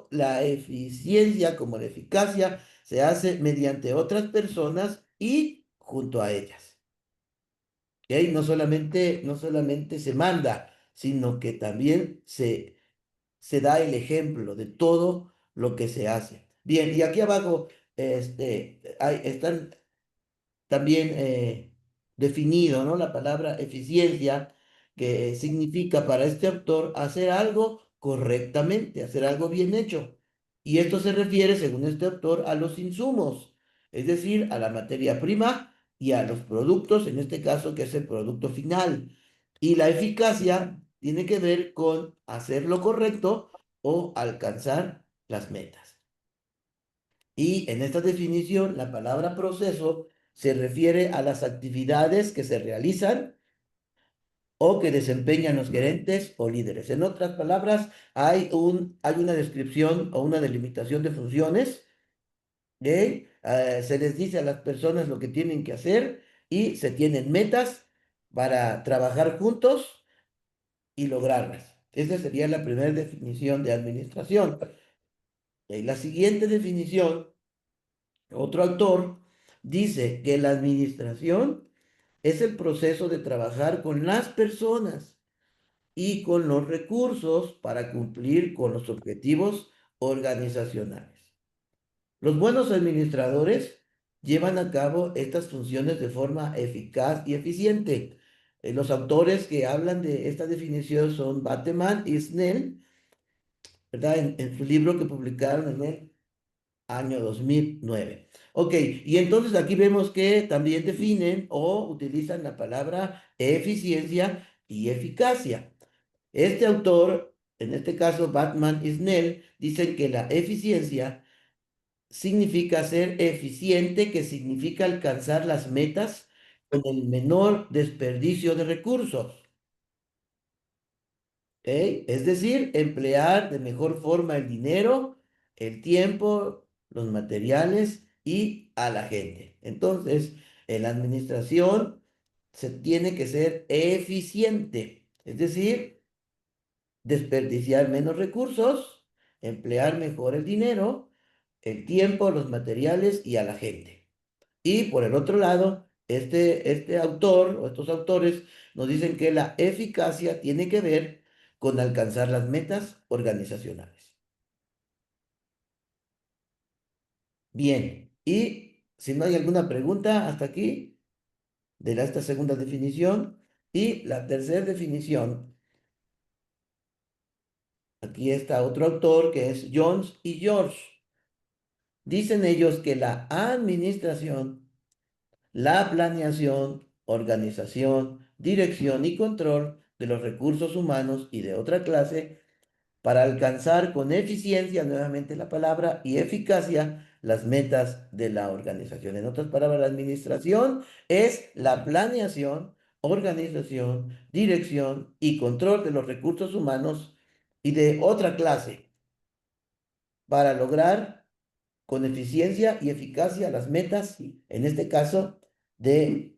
La eficiencia como la eficacia se hace mediante otras personas y junto a ellas. ¿Ok? No solamente se manda, sino que también se da el ejemplo de todo lo que se hace. Bien, y aquí abajo están también definido, ¿no? La palabra eficiencia, que significa para este autor hacer algo correctamente, hacer algo bien hecho. Y esto se refiere, según este autor, a los insumos, es decir, a la materia prima y a los productos, en este caso, que es el producto final. Y la eficacia tiene que ver con hacer lo correcto o alcanzar las metas. Y en esta definición, la palabra proceso se refiere a las actividades que se realizan o que desempeñan los gerentes o líderes. En otras palabras, hay una descripción o una delimitación de funciones. Se les dice a las personas lo que tienen que hacer y se tienen metas para trabajar juntos y lograrlas. Esa sería la primera definición de administración. La siguiente definición, otro autor dice que la administración es el proceso de trabajar con las personas y con los recursos para cumplir con los objetivos organizacionales. Los buenos administradores llevan a cabo estas funciones de forma eficaz y eficiente. Los autores que hablan de esta definición son Bateman y Snell, ¿verdad? En su libro que publicaron en el año 2009. Ok, y entonces aquí vemos que también definen o utilizan la palabra eficiencia y eficacia. Este autor en este caso Batman y Snell, dicen que la eficiencia significa ser eficiente, que significa alcanzar las metas con el menor desperdicio de recursos. ¿Ok? Es decir, emplear de mejor forma el dinero, el tiempo, los materiales y a la gente. Entonces, en la administración se tiene que ser eficiente, es decir, desperdiciar menos recursos, emplear mejor el dinero, el tiempo, los materiales y a la gente. Y por el otro lado, este autor o estos autores nos dicen que la eficacia tiene que ver con alcanzar las metas organizacionales. Bien, y si no hay alguna pregunta hasta aquí de esta segunda definición y la tercera definición, aquí está otro autor que es Jones y George. Dicen ellos que la administración, la planeación, organización, dirección y control de los recursos humanos y de otra clase para alcanzar con eficiencia, nuevamente la palabra, y eficacia las metas de la organización. En otras palabras, la administración es la planeación, organización, dirección y control de los recursos humanos y de otra clase para lograr con eficiencia y eficacia las metas, en este caso, de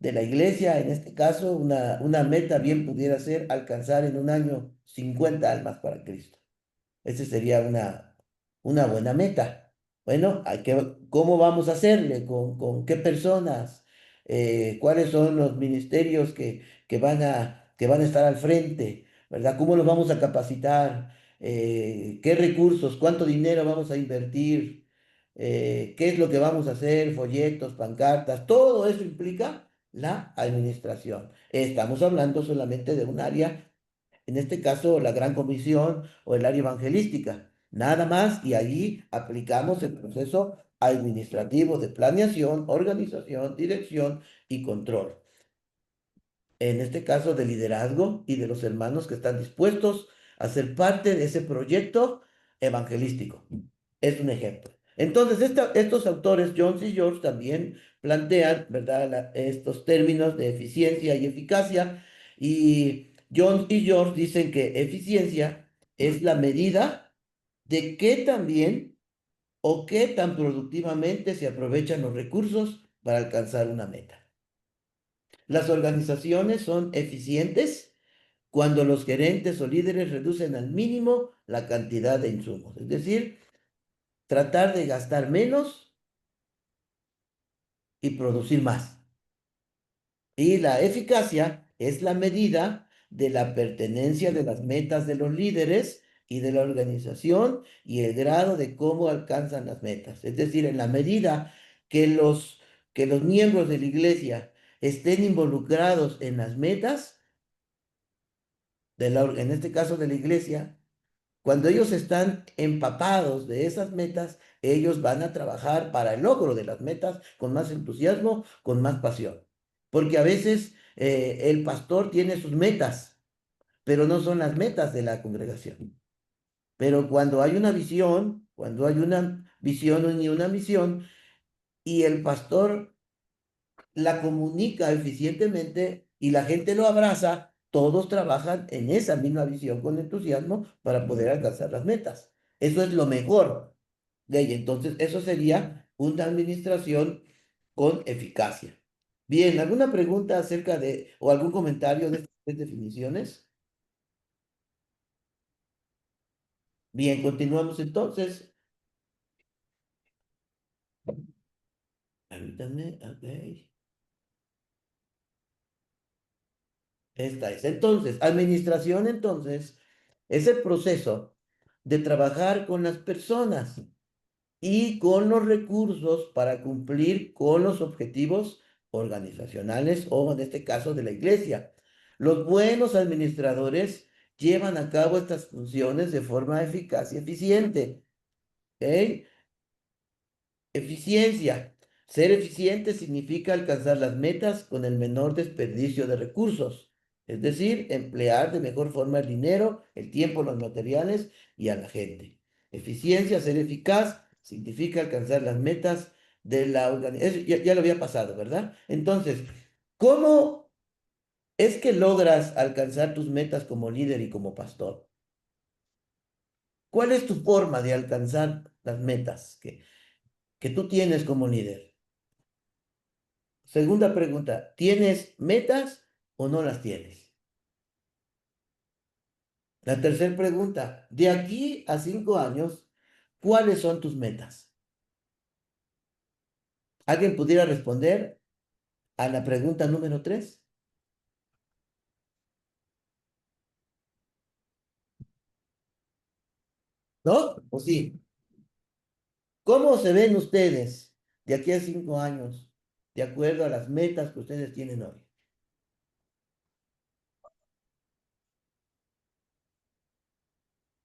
la iglesia. En este caso, una meta bien pudiera ser alcanzar en un año 50 almas para Cristo. Esa sería una buena meta. Bueno, ¿cómo vamos a hacerle? ¿Con qué personas? ¿Cuáles son los ministerios que van a estar al frente? ¿Verdad? ¿Cómo los vamos a capacitar? ¿Qué recursos? ¿Cuánto dinero vamos a invertir? ¿Qué es lo que vamos a hacer? Folletos, pancartas, todo eso implica la administración. Estamos hablando solamente de un área, en este caso la Gran Comisión o el área evangelística, nada más, y allí aplicamos el proceso administrativo de planeación, organización, dirección y control. En este caso de liderazgo y de los hermanos que están dispuestos a ser parte de ese proyecto evangelístico. Es un ejemplo. Entonces, estos autores, Jones y George, también plantean, ¿verdad?, estos términos de eficiencia y eficacia. Y Jones y George dicen que eficiencia es la medida de qué tan bien o qué tan productivamente se aprovechan los recursos para alcanzar una meta. Las organizaciones son eficientes cuando los gerentes o líderes reducen al mínimo la cantidad de insumos, es decir, tratar de gastar menos y producir más. Y la eficacia es la medida de la pertenencia de las metas de los líderes y de la organización y el grado de cómo alcanzan las metas. Es decir, en la medida que los miembros de la iglesia estén involucrados en las metas, en este caso de la iglesia, cuando ellos están empapados de esas metas, ellos van a trabajar para el logro de las metas con más entusiasmo, con más pasión. Porque a veces el pastor tiene sus metas, pero no son las metas de la congregación. Pero cuando hay una visión, y una misión, y el pastor la comunica eficientemente y la gente lo abraza, todos trabajan en esa misma visión con entusiasmo para poder alcanzar las metas. Eso es lo mejor de ella. Entonces, eso sería una administración con eficacia. Bien, ¿alguna pregunta acerca o algún comentario de estas tres definiciones? Bien, continuamos entonces. Permítanme, ok. Esta es. Entonces, administración, entonces, es el proceso de trabajar con las personas y con los recursos para cumplir con los objetivos organizacionales o en este caso de la iglesia. Los buenos administradores llevan a cabo estas funciones de forma eficaz y eficiente. ¿Ok? Eficiencia. Ser eficiente significa alcanzar las metas con el menor desperdicio de recursos. Es decir, emplear de mejor forma el dinero, el tiempo, los materiales y a la gente. Eficiencia, ser eficaz, significa alcanzar las metas de la organización. Ya lo había pasado, ¿verdad? Entonces, ¿cómo es que logras alcanzar tus metas como líder y como pastor? ¿Cuál es tu forma de alcanzar las metas que tú tienes como líder? Segunda pregunta, ¿tienes metas o no las tienes? La tercera pregunta, de aquí a 5 años, ¿cuáles son tus metas? ¿Alguien pudiera responder a la pregunta número 3? ¿No? ¿O sí? ¿Cómo se ven ustedes de aquí a 5 años, de acuerdo a las metas que ustedes tienen hoy?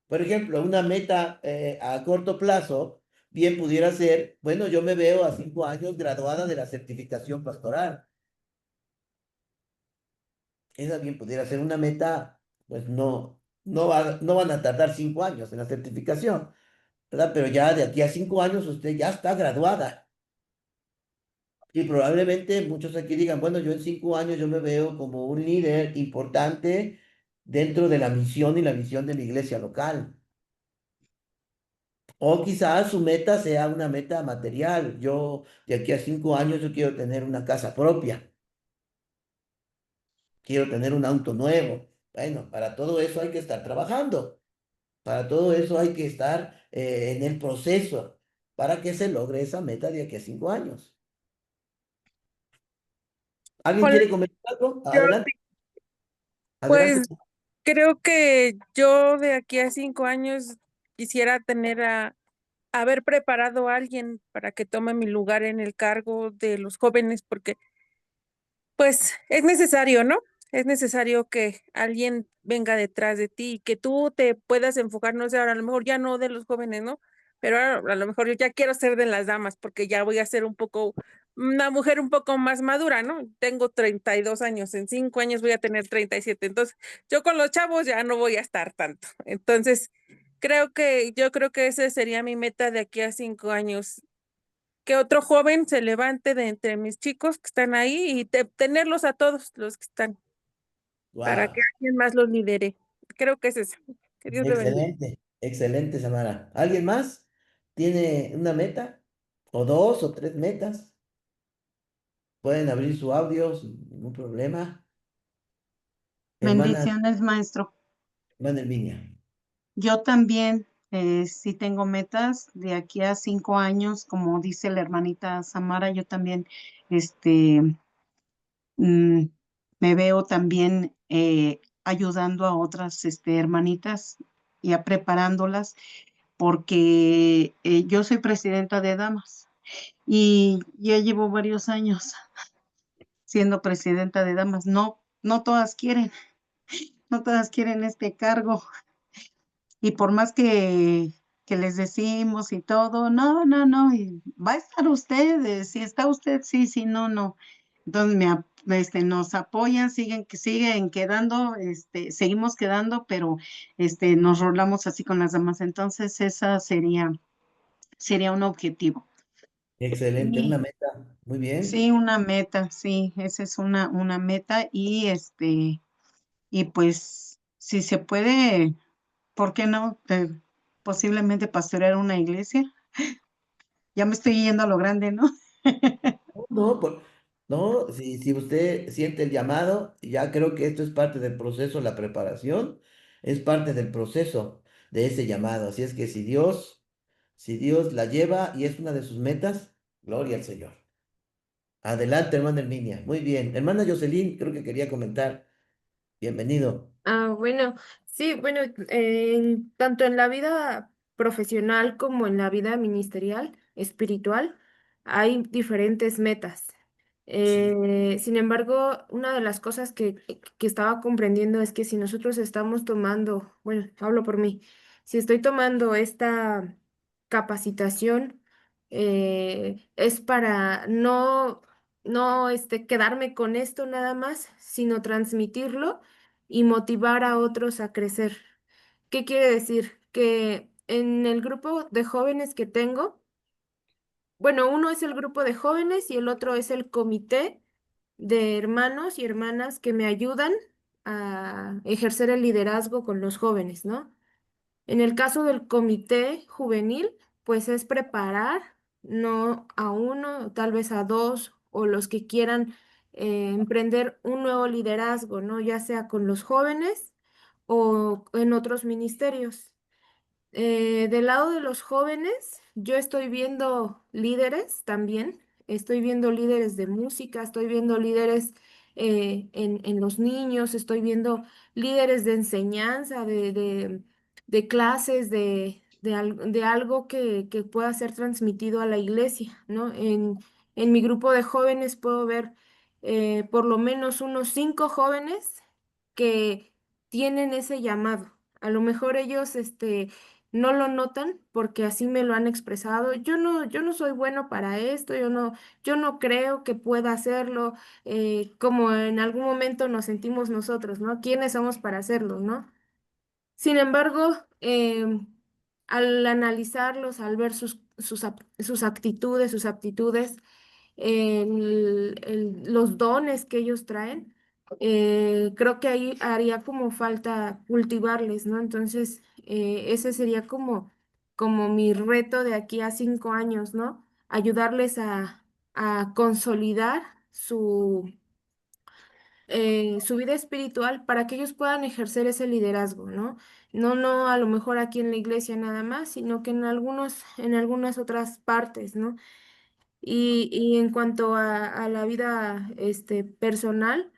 Por ejemplo, una meta a corto plazo, bien pudiera ser, bueno, yo me veo a 5 años graduada de la certificación pastoral. Esa bien pudiera ser una meta, pues no van a tardar 5 años en la certificación, ¿verdad? Pero ya de aquí a 5 años usted ya está graduada. Y probablemente muchos aquí digan, bueno, yo en 5 años yo me veo como un líder importante dentro de la misión y la visión de la iglesia local. O quizás su meta sea una meta material. Yo de aquí a 5 años yo quiero tener una casa propia, quiero tener un auto nuevo. Bueno, para todo eso hay que estar trabajando, para todo eso hay que estar en el proceso para que se logre esa meta de aquí a 5 años. ¿Alguien Hola, quiere comentar algo? yo Adelante, adelante. pues creo que yo de aquí a 5 años quisiera haber preparado a alguien para que tome mi lugar en el cargo de los jóvenes, porque pues es necesario, ¿no? Es necesario que alguien venga detrás de ti y que tú te puedas enfocar, no sé, ahora a lo mejor ya no de los jóvenes, ¿no? Pero ahora a lo mejor yo ya quiero ser de las damas porque ya voy a ser una mujer un poco más madura, ¿no? Tengo 32 años, en 5 años voy a tener 37, entonces yo con los chavos ya no voy a estar tanto. Entonces, yo creo que esa sería mi meta de aquí a 5 años, que otro joven se levante de entre mis chicos que están ahí y tenerlos a todos los que están, para que Wow, alguien más los lidere. Creo que es eso. Que Dios le bendiga. excelente, excelente, Samara. ¿Alguien más tiene una meta? ¿O dos o tres metas? Pueden abrir su audio sin ningún problema. Hermana, Bendiciones, maestro. hermana Herminia. Yo también sí tengo metas de aquí a 5 años, como dice la hermanita Samara, yo también este, mm, me veo también ayudando a otras hermanitas y a preparándolas, porque yo soy presidenta de damas y ya llevo varios años siendo presidenta de damas. No, no todas quieren, no todas quieren este cargo. Y por más que les decimos y todo, no, no, no, y va a estar usted, si está usted, sí, sí, no, no. Entonces nos apoyan, siguen quedando, seguimos quedando, pero nos rolamos así con las damas. Entonces, esa sería un objetivo. Excelente, una Y meta. Muy bien. sí, una meta, sí, esa es una meta, y pues, si se puede. ¿Por qué no? Posiblemente pastorear una iglesia. Ya me estoy yendo a lo grande, ¿no? No, no, si usted siente el llamado, ya creo que esto es parte del proceso, la preparación, es parte del proceso de ese llamado. Así es que si Dios la lleva y es una de sus metas, gloria al Señor. Adelante, hermana Herminia. Muy bien. Hermana Jocelyn, creo que quería comentar. Bienvenido. Bueno, sí, bueno, tanto en la vida profesional como en la vida ministerial, espiritual, hay diferentes metas. Sí. Sin embargo, una de las cosas que estaba comprendiendo es que si nosotros estamos tomando, bueno, hablo por mí, si estoy tomando esta capacitación, es para no quedarme con esto nada más, sino transmitirlo y motivar a otros a crecer. ¿Qué quiere decir? Que en el grupo de jóvenes que tengo, bueno, uno es el grupo de jóvenes y el otro es el comité de hermanos y hermanas que me ayudan a ejercer el liderazgo con los jóvenes, ¿no? En el caso del comité juvenil, pues es preparar, no a uno, tal vez a dos, o los que quieran emprender un nuevo liderazgo, ¿no? Ya sea con los jóvenes o en otros ministerios. Del lado de los jóvenes, yo estoy viendo líderes también, estoy viendo líderes de música, estoy viendo líderes en los niños, estoy viendo líderes de enseñanza, de clases, de algo que pueda ser transmitido a la iglesia, ¿no? En mi grupo de jóvenes puedo ver por lo menos unos 5 jóvenes que tienen ese llamado. A lo mejor ellos, no lo notan porque así me lo han expresado. Yo no soy bueno para esto, yo no creo que pueda hacerlo, como en algún momento nos sentimos nosotros, ¿no? ¿Quiénes somos para hacerlo, no? Sin embargo, al analizarlos, al ver sus actitudes, sus aptitudes, los dones que ellos traen, creo que ahí haría como falta cultivarles, ¿no? Entonces, ese sería como mi reto de aquí a 5 años, ¿no? Ayudarles a consolidar su vida espiritual para que ellos puedan ejercer ese liderazgo, ¿no? No a lo mejor aquí en la iglesia nada más, sino que en algunas otras partes, ¿no? Y en cuanto a la vida personal,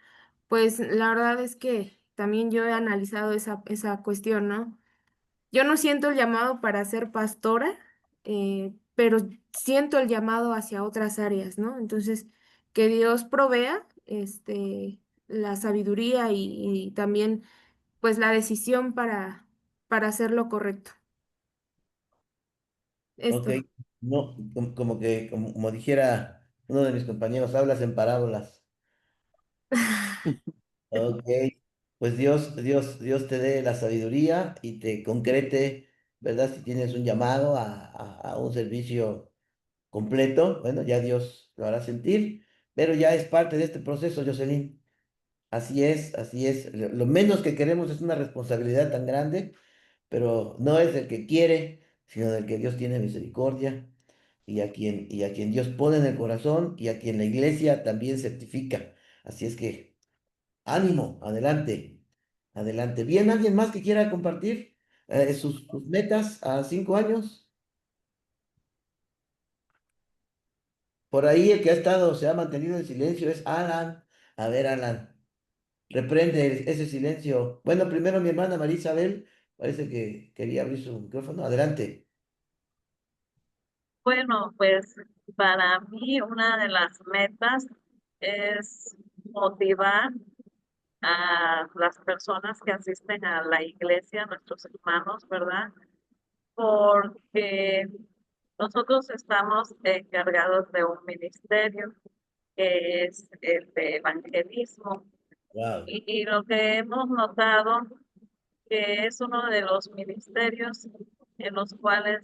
pues la verdad es que también yo he analizado esa cuestión, ¿no? Yo no siento el llamado para ser pastora, pero siento el llamado hacia otras áreas, ¿no? Entonces, que Dios provea la sabiduría y también pues la decisión para hacer lo correcto. Ok, Esto. no, como dijera uno de mis compañeros, hablas en parábolas. Ok, pues Dios te dé la sabiduría y te concrete, ¿verdad? Si tienes un llamado a un servicio completo, bueno, ya Dios lo hará sentir, pero ya es parte de este proceso, Jocelyn. Así es, así es. Lo menos que queremos es una responsabilidad tan grande, pero no es del que quiere, sino del que Dios tiene misericordia y a quien Dios pone en el corazón y a quien la iglesia también certifica. Así es que ánimo, adelante, adelante. ¿Bien? ¿Alguien más que quiera compartir sus metas a 5 años? Por ahí el que se ha mantenido en silencio es Alan. A ver, Alan, reprende ese silencio. Bueno, primero mi hermana María Isabel, parece que quería abrir su micrófono. Adelante. Bueno, pues para mí una de las metas es motivar a las personas que asisten a la iglesia, nuestros hermanos, ¿verdad? Porque nosotros estamos encargados de un ministerio que es el de evangelismo Wow. y lo que hemos notado que es uno de los ministerios en los cuales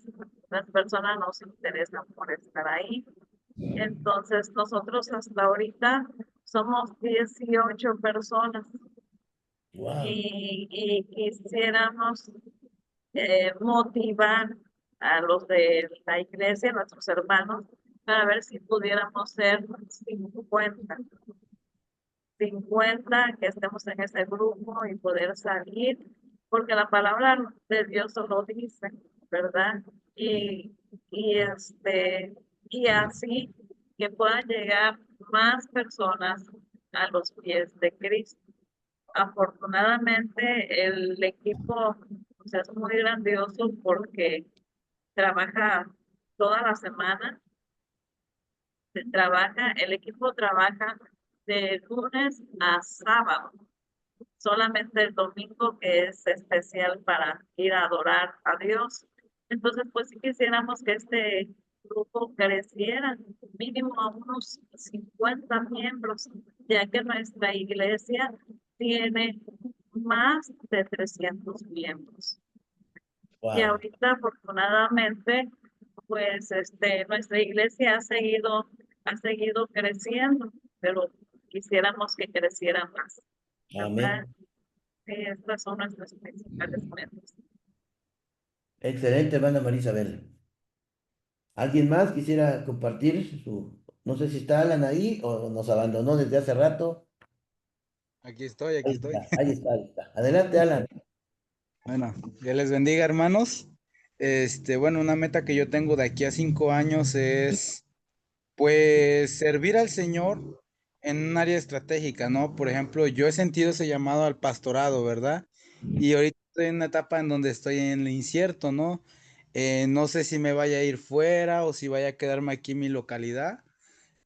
las personas nos interesan por estar ahí. Entonces, nosotros hasta ahorita somos 18 personas Wow. y quisiéramos motivar a los de la iglesia, a nuestros hermanos, para ver si pudiéramos ser 50 que estemos en ese grupo y poder salir, porque la palabra de Dios lo dice, ¿verdad? Y, y, este, y así que puedan llegar más personas a los pies de Cristo. Afortunadamente, el equipo, o sea, es muy grandioso porque trabaja toda la semana, el equipo trabaja de lunes a sábado, solamente el domingo que es especial para ir a adorar a Dios. Entonces, pues sí quisiéramos que este grupo creciera mínimo a unos 50 miembros, ya que nuestra iglesia tiene más de 300 miembros. Y Wow. ahorita, afortunadamente, pues nuestra iglesia ha seguido creciendo, pero quisiéramos que creciera más, ¿verdad? Amén. Sí, estas son nuestras principales metas. Excelente, hermana María Isabel. ¿Alguien más quisiera compartir su... No sé si está Alan ahí o nos abandonó desde hace rato. Aquí estoy, aquí Ahí estoy. está, ahí está, ahí está. Adelante, Alan. Bueno, Dios les bendiga, hermanos. Bueno, una meta que yo tengo de aquí a 5 años es, pues, servir al Señor en un área estratégica, ¿no? Por ejemplo, yo he sentido ese llamado al pastorado, ¿verdad? Y ahorita estoy en una etapa en donde estoy en lo incierto, ¿no? No sé si me vaya a ir fuera o si vaya a quedarme aquí en mi localidad.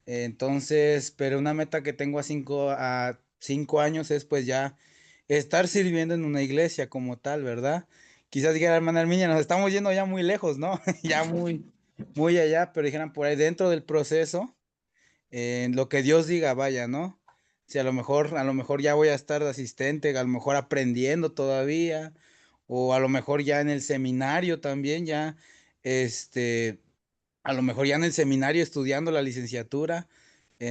Entonces, pero una meta que tengo a 5 años es pues ya estar sirviendo en una iglesia como tal, ¿verdad? Quizás diga la hermana Herminia, nos estamos yendo ya muy lejos, ¿no? Ya muy allá, pero dijeran por ahí dentro del proceso, en lo que Dios diga, vaya, ¿no? Si a lo mejor ya voy a estar de asistente, a lo mejor aprendiendo todavía, o a lo mejor ya en el seminario también, ya, a lo mejor ya en el seminario estudiando la licenciatura,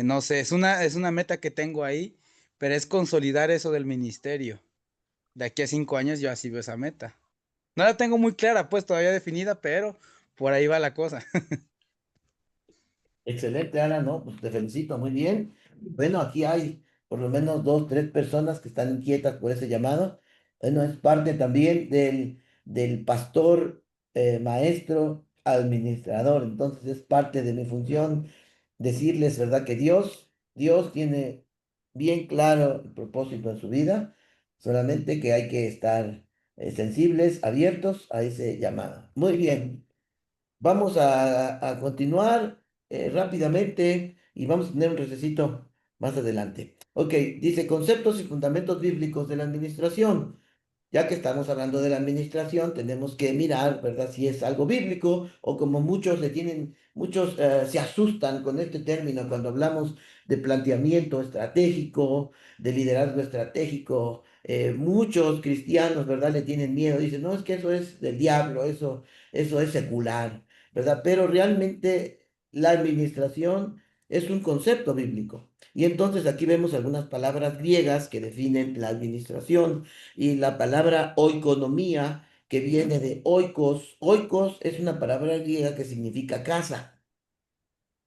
no sé, es una meta que tengo ahí, pero es consolidar eso del ministerio. De aquí a 5 años yo así veo esa meta. No la tengo muy clara, pues todavía definida, pero por ahí va la cosa. Excelente, Alan, ¿no? Pues te felicito, muy bien. Bueno, aquí hay por lo menos dos, tres personas que están inquietas por ese llamado. Bueno, es parte también del pastor, maestro, administrador. Entonces es parte de mi función decirles, ¿verdad? Que Dios tiene bien claro el propósito en su vida, solamente que hay que estar sensibles, abiertos a ese llamado. Muy bien. Vamos a continuar rápidamente y vamos a tener un recesito más adelante. Ok, dice conceptos y fundamentos bíblicos de la administración. Ya que estamos hablando de la administración, tenemos que mirar, ¿verdad? Si es algo bíblico o como muchos se asustan con este término cuando hablamos de planteamiento estratégico, de liderazgo estratégico. Muchos cristianos, ¿verdad? Le tienen miedo, dicen, no, es que eso es del diablo, eso es secular, ¿verdad? Pero realmente la administración es un concepto bíblico. Y entonces aquí vemos algunas palabras griegas que definen la administración y la palabra oikonomía, que viene de oikos. Oikos es una palabra griega que significa casa.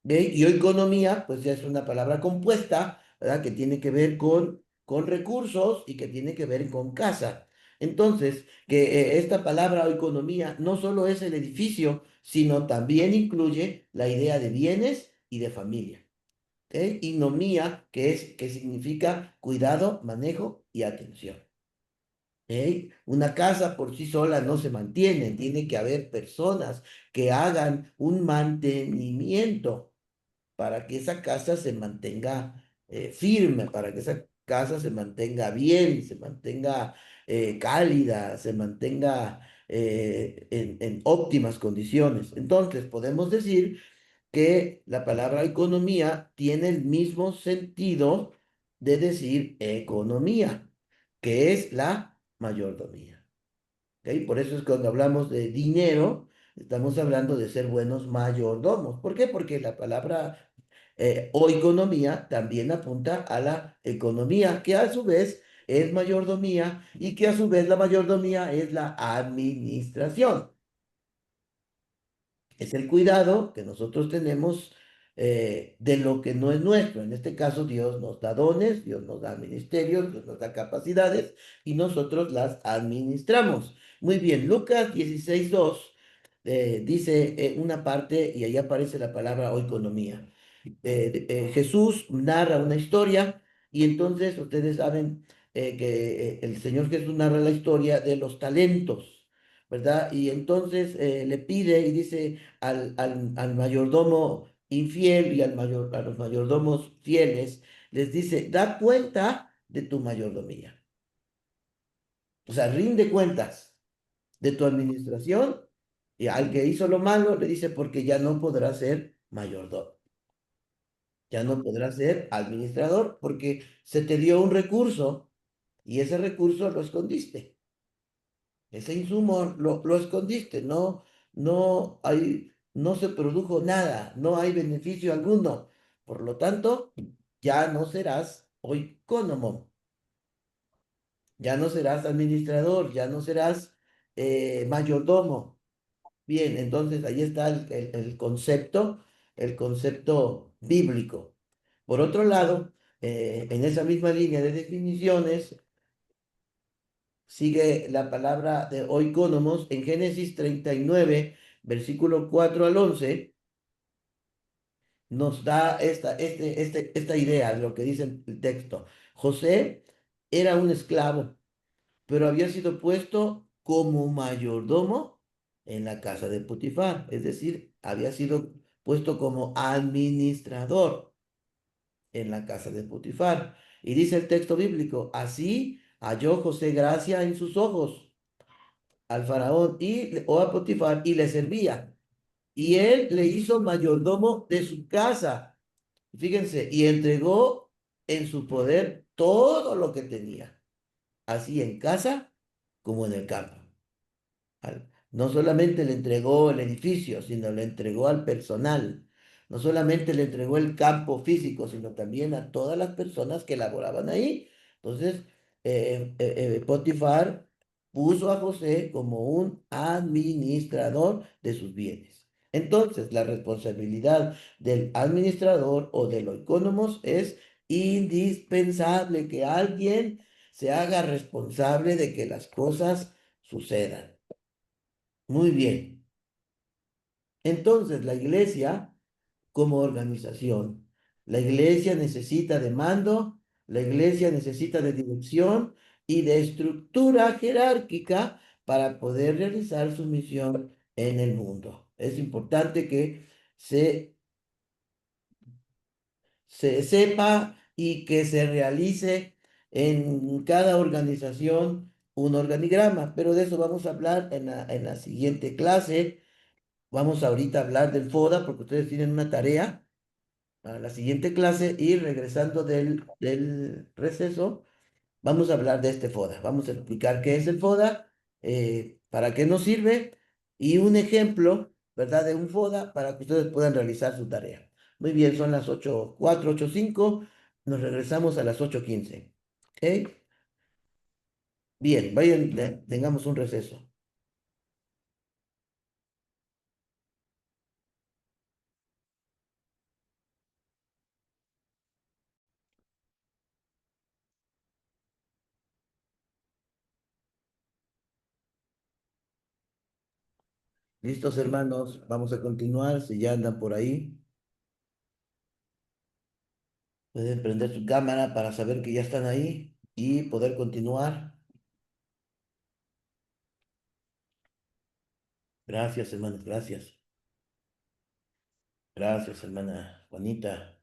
¿Ve? Y oikonomía, pues ya es una palabra compuesta, ¿verdad? Que tiene que ver con recursos y que tiene que ver con casa. Entonces, que esta palabra oikonomía no solo es el edificio, sino también incluye la idea de bienes y de familia. ¿Ok? Y nomía, que significa cuidado, manejo y atención. Una casa por sí sola no se mantiene, tiene que haber personas que hagan un mantenimiento para que esa casa se mantenga firme, para que esa casa se mantenga bien, se mantenga cálida, se mantenga en óptimas condiciones. Entonces, podemos decir que la palabra economía tiene el mismo sentido de decir economía, que es la mayordomía. ¿Ok? Por eso es cuando hablamos de dinero, estamos hablando de ser buenos mayordomos. ¿Por qué? Porque la palabra o economía también apunta a la economía, que a su vez es mayordomía y que a su vez la mayordomía es la administración. Es el cuidado que nosotros tenemos de lo que no es nuestro. En este caso, Dios nos da dones, Dios nos da ministerios, Dios nos da capacidades y nosotros las administramos. Muy bien, Lucas 16:2 dice una parte y ahí aparece la palabra oikonomía. Jesús narra una historia y entonces ustedes saben que el Señor Jesús narra la historia de los talentos, ¿verdad? Y entonces le pide y dice al mayordomo infiel y a los mayordomos fieles, les dice, da cuenta de tu mayordomía. O sea, rinde cuentas de tu administración y al que hizo lo malo le dice, porque ya no podrá ser mayordomo. Ya no podrás ser administrador porque se te dio un recurso y ese recurso lo escondiste. Ese insumo lo escondiste, no se produjo nada, no hay beneficio alguno. Por lo tanto, ya no serás oicónomo, ya no serás administrador, ya no serás mayordomo. Bien, entonces ahí está el concepto bíblico. Por otro lado, en esa misma línea de definiciones, sigue la palabra de oikonomos en Génesis 39, versículo 4 al 11, nos da esta idea de lo que dice el texto. José era un esclavo, pero había sido puesto como mayordomo en la casa de Potifar, es decir, había sido puesto como administrador en la casa de Potifar. Y dice el texto bíblico, así halló José gracia en sus ojos al faraón o a Potifar y le servía. Y él le hizo mayordomo de su casa. Fíjense, y entregó en su poder todo lo que tenía, así en casa como en el campo. No solamente le entregó el edificio, sino le entregó al personal. No solamente le entregó el campo físico, sino también a todas las personas que laboraban ahí. Entonces, Potifar puso a José como un administrador de sus bienes. Entonces, la responsabilidad del administrador o de los economos es indispensable que alguien se haga responsable de que las cosas sucedan. Muy bien. Entonces, la iglesia como organización, la iglesia necesita de mando, la iglesia necesita de dirección y de estructura jerárquica para poder realizar su misión en el mundo. Es importante que se sepa y que se realice en cada organización un organigrama, pero de eso vamos a hablar en la siguiente clase. Vamos ahorita a hablar del FODA porque ustedes tienen una tarea para la siguiente clase y regresando del receso, vamos a hablar de este FODA. Vamos a explicar qué es el FODA, para qué nos sirve y un ejemplo, ¿verdad? De un FODA para que ustedes puedan realizar su tarea. Muy bien, son las 8:04, 8:05. Nos regresamos a las 8:15. ¿Ok? Bien, vayan, tengamos un receso. ¿Listos, hermanos? Vamos a continuar. Si ya andan por ahí, pueden prender su cámara para saber que ya están ahí y poder continuar. Gracias, hermanos, gracias. Gracias, hermana Juanita.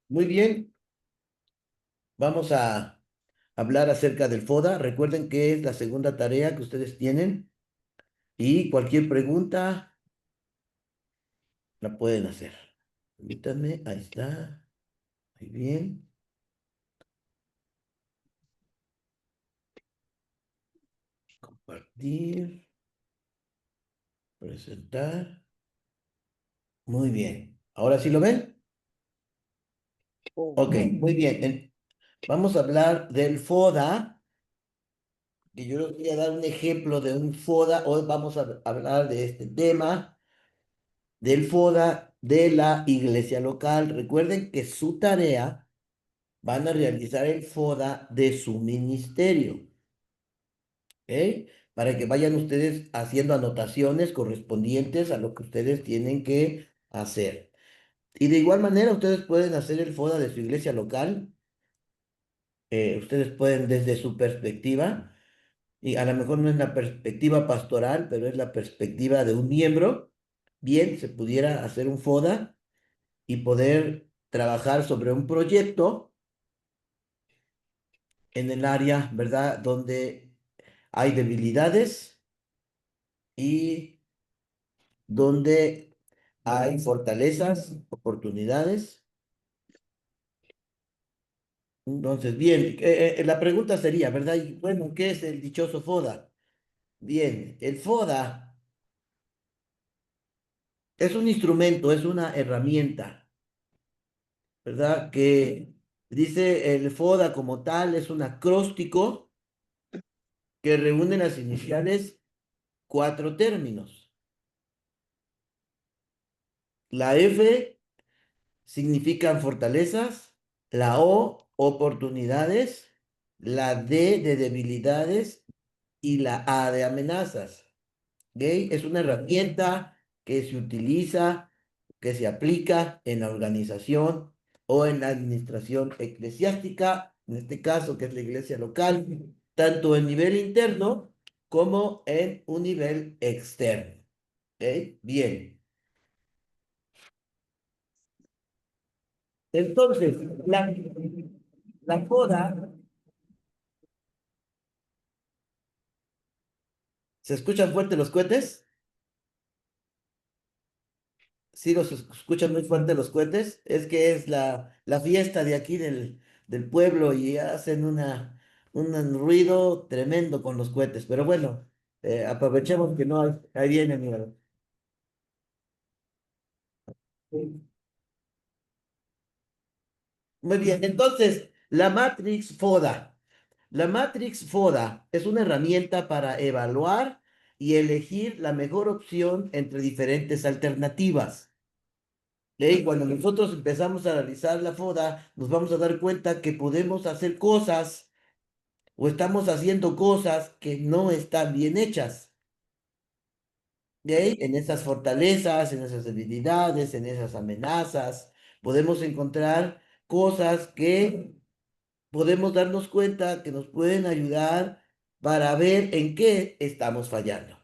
Muy bien, vamos a hablar acerca del FODA. Recuerden que es la segunda tarea que ustedes tienen y cualquier pregunta la pueden hacer. Permítanme, ahí está. Muy bien. Compartir, presentar. Muy bien. ¿Ahora sí lo ven? Ok, muy bien. Vamos a hablar del FODA. Y yo les voy a dar un ejemplo de un FODA. Hoy vamos a hablar de este tema, del FODA de la iglesia local. Recuerden que su tarea van a realizar el FODA de su ministerio, ¿ok? Para que vayan ustedes haciendo anotaciones correspondientes a lo que ustedes tienen que hacer. Y de igual manera, ustedes pueden hacer el FODA de su iglesia local. Ustedes pueden desde su perspectiva, y a lo mejor no es la perspectiva pastoral, pero es la perspectiva de un miembro. Bien, se pudiera hacer un FODA y poder trabajar sobre un proyecto en el área, ¿verdad? Donde hay debilidades y donde Hay fortalezas, oportunidades. Entonces, bien, la pregunta sería, ¿verdad? Y bueno, ¿qué es el dichoso FODA? Bien, el FODA es un instrumento, es una herramienta, ¿verdad? Que dice el FODA como tal, es un acróstico que reúne las iniciales cuatro términos. La F significan fortalezas, la O, oportunidades, la D de debilidades y la A de amenazas. ¿Ok? Es una herramienta que se utiliza, que se aplica en la organización o en la administración eclesiástica, en este caso que es la iglesia local, tanto en nivel interno como en un nivel externo. ¿Ok? Bien. Entonces, la FODA, ¿se escuchan fuerte los cohetes? Sí, los escuchan muy fuerte los cohetes. Es que es la fiesta de aquí del pueblo y hacen un ruido tremendo con los cohetes. Pero bueno, aprovechemos que no hay. Ahí viene, mira. Muy bien, entonces, la Matrix FODA. La Matrix FODA es una herramienta para evaluar y elegir la mejor opción entre diferentes alternativas. Y cuando nosotros empezamos a realizar la FODA, nos vamos a dar cuenta que podemos hacer cosas o estamos haciendo cosas que no están bien hechas. En esas fortalezas, en esas debilidades, en esas amenazas, podemos encontrar cosas que podemos darnos cuenta que nos pueden ayudar para ver en qué estamos fallando.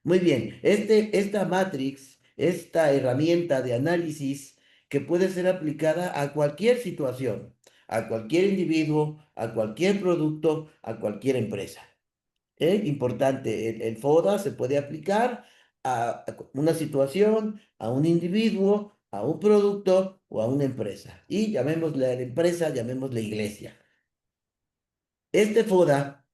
Muy bien, esta matrix, esta herramienta de análisis que puede ser aplicada a cualquier situación, a cualquier individuo, a cualquier producto, a cualquier empresa. Importante, el FODA se puede aplicar a una situación, a un individuo, a un producto o a una empresa. Y llamémosle a la empresa, llamémosle iglesia. Este FODA,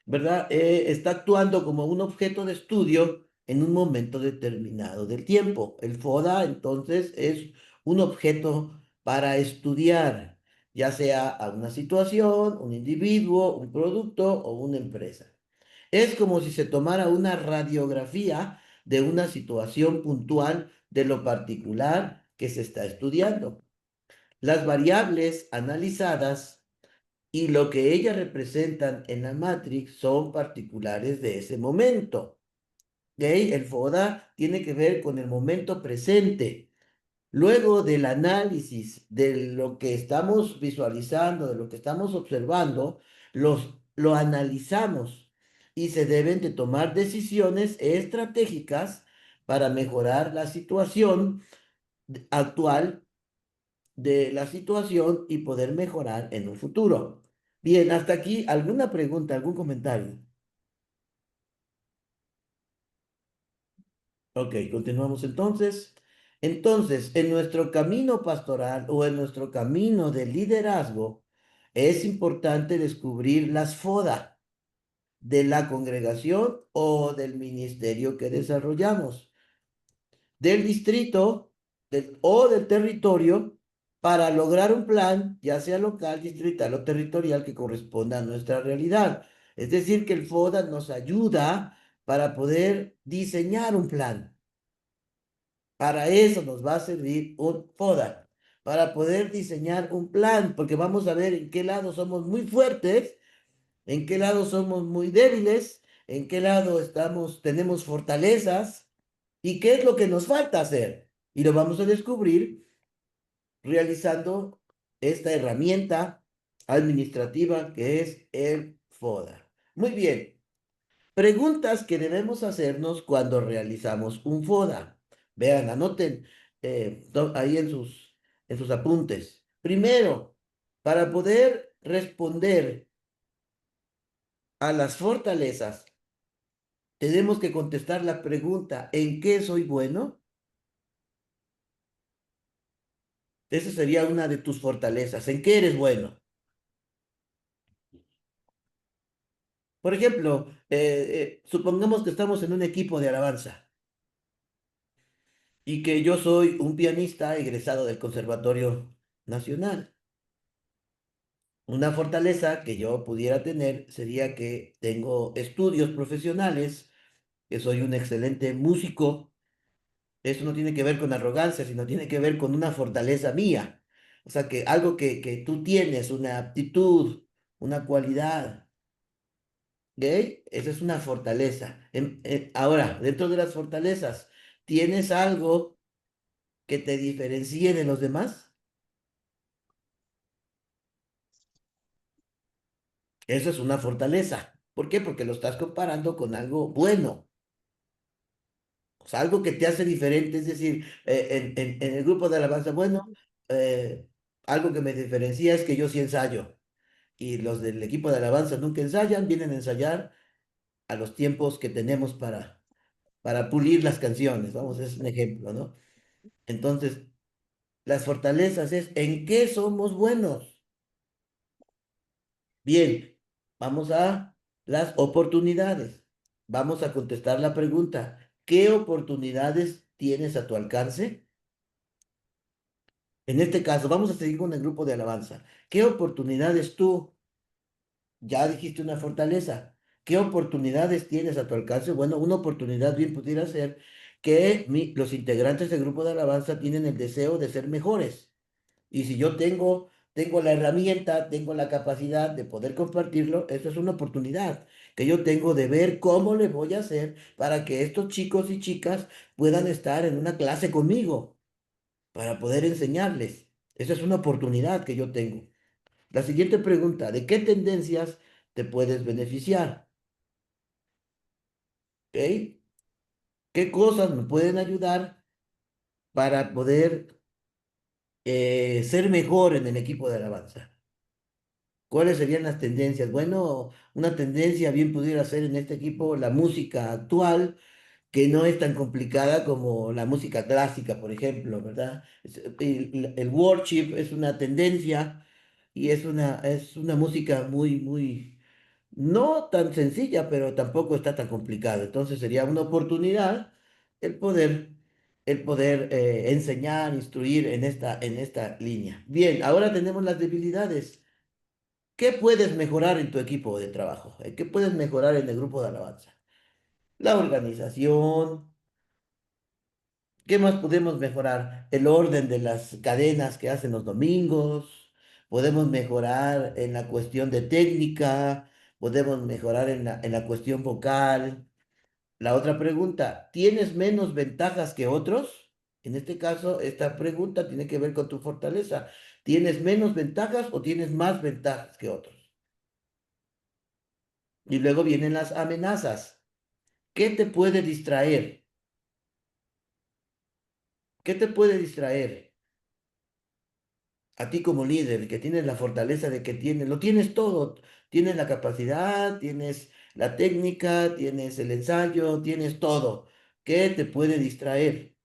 ¿verdad? Está actuando como un objeto de estudio en un momento determinado del tiempo. El FODA, entonces, es un objeto para estudiar, ya sea a una situación, un individuo, un producto o una empresa. Es como si se tomara una radiografía de una situación puntual de lo particular que se está estudiando. Las variables analizadas y lo que ellas representan en la Matrix son particulares de ese momento. ¿Ok? El FODA tiene que ver con el momento presente. Luego del análisis de lo que estamos visualizando, de lo que estamos observando, lo analizamos y se deben de tomar decisiones estratégicas para mejorar la situación actual de la situación y poder mejorar en un futuro. Bien, hasta aquí, ¿alguna pregunta, algún comentario? Ok, continuamos entonces. Entonces, en nuestro camino pastoral o en nuestro camino de liderazgo, es importante descubrir las FODA de la congregación o del ministerio que desarrollamos, del distrito o del territorio para lograr un plan, ya sea local, distrital o territorial, que corresponda a nuestra realidad. Es decir, que el FODA nos ayuda para poder diseñar un plan. Para eso nos va a servir un FODA, para poder diseñar un plan, porque vamos a ver en qué lado somos muy fuertes, en qué lado somos muy débiles, en qué lado tenemos fortalezas y qué es lo que nos falta hacer. Y lo vamos a descubrir realizando esta herramienta administrativa que es el FODA. Muy bien. Preguntas que debemos hacernos cuando realizamos un FODA. Vean, anoten ahí en sus apuntes. Primero, para poder responder a las fortalezas, tenemos que contestar la pregunta, ¿en qué soy bueno? Esa sería una de tus fortalezas. ¿En qué eres bueno? Por ejemplo, supongamos que estamos en un equipo de alabanza y que yo soy un pianista egresado del Conservatorio Nacional. Una fortaleza que yo pudiera tener sería que tengo estudios profesionales, que soy un excelente músico. Eso no tiene que ver con arrogancia, sino tiene que ver con una fortaleza mía. O sea, que algo que tú tienes, una aptitud, una cualidad, ¿ok? Esa es una fortaleza. Ahora, dentro de las fortalezas, ¿tienes algo que te diferencie de los demás? Eso es una fortaleza. ¿Por qué? Porque lo estás comparando con algo bueno. O sea, algo que te hace diferente, es decir, en el grupo de alabanza, bueno, eh, algo que me diferencia es que yo sí ensayo y los del equipo de alabanza nunca ensayan, vienen a ensayar a los tiempos que tenemos para pulir las canciones, vamos, es un ejemplo, ¿no? Entonces, las fortalezas es en qué somos buenos. Bien, vamos a las oportunidades. Vamos a contestar la pregunta, ¿qué oportunidades tienes a tu alcance? En este caso, vamos a seguir con el grupo de alabanza. ¿Qué oportunidades tú ya dijiste una fortaleza? ¿Qué oportunidades tienes a tu alcance? Bueno, una oportunidad bien pudiera ser que los integrantes del grupo de alabanza tienen el deseo de ser mejores. Y si yo tengo la herramienta, tengo la capacidad de poder compartirlo, eso es una oportunidad que yo tengo de ver cómo le voy a hacer para que estos chicos y chicas puedan estar en una clase conmigo, para poder enseñarles. Esa es una oportunidad que yo tengo. La siguiente pregunta, ¿de qué tendencias te puedes beneficiar? ¿Ok? ¿Qué cosas me pueden ayudar para poder ser mejor en el equipo de alabanza? ¿Cuáles serían las tendencias? Bueno, una tendencia bien pudiera ser en este equipo la música actual, que no es tan complicada como la música clásica, por ejemplo, ¿verdad? El worship es una tendencia y es una música muy, no tan sencilla, pero tampoco está tan complicada. Entonces sería una oportunidad el poder, el poder enseñar, instruir en esta línea. Bien, ahora tenemos las debilidades. ¿Qué puedes mejorar en tu equipo de trabajo? ¿Qué puedes mejorar en el grupo de alabanza? La organización. ¿Qué más podemos mejorar? El orden de las cadenas que hacen los domingos. Podemos mejorar en la cuestión de técnica. Podemos mejorar en la cuestión vocal. La otra pregunta, ¿tienes menos ventajas que otros? En este caso, esta pregunta tiene que ver con tu fortaleza. ¿Tienes menos ventajas o tienes más ventajas que otros? Y luego vienen las amenazas. ¿Qué te puede distraer? ¿Qué te puede distraer? A ti como líder, que tienes la fortaleza de que tienes, lo tienes todo. Tienes la capacidad, tienes la técnica, tienes el ensayo, tienes todo. ¿Qué te puede distraer?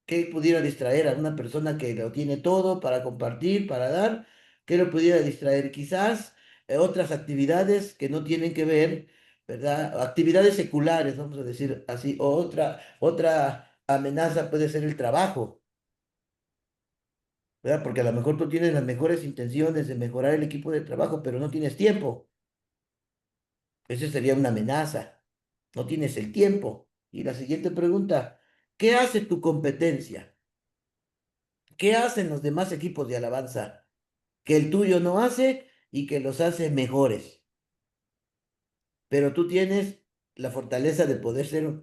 ¿Qué pudiera distraer a una persona que lo tiene todo para compartir, para dar? ¿Qué lo pudiera distraer? Quizás otras actividades que no tienen que ver, ¿verdad? Actividades seculares, vamos a decir así. O otra amenaza puede ser el trabajo, ¿verdad? Porque a lo mejor tú tienes las mejores intenciones de mejorar el equipo de trabajo, pero no tienes tiempo. Esa sería una amenaza. No tienes el tiempo. Y la siguiente pregunta, ¿qué hace tu competencia? ¿Qué hacen los demás equipos de alabanza que el tuyo no hace y que los hace mejores? Pero tú tienes la fortaleza de poder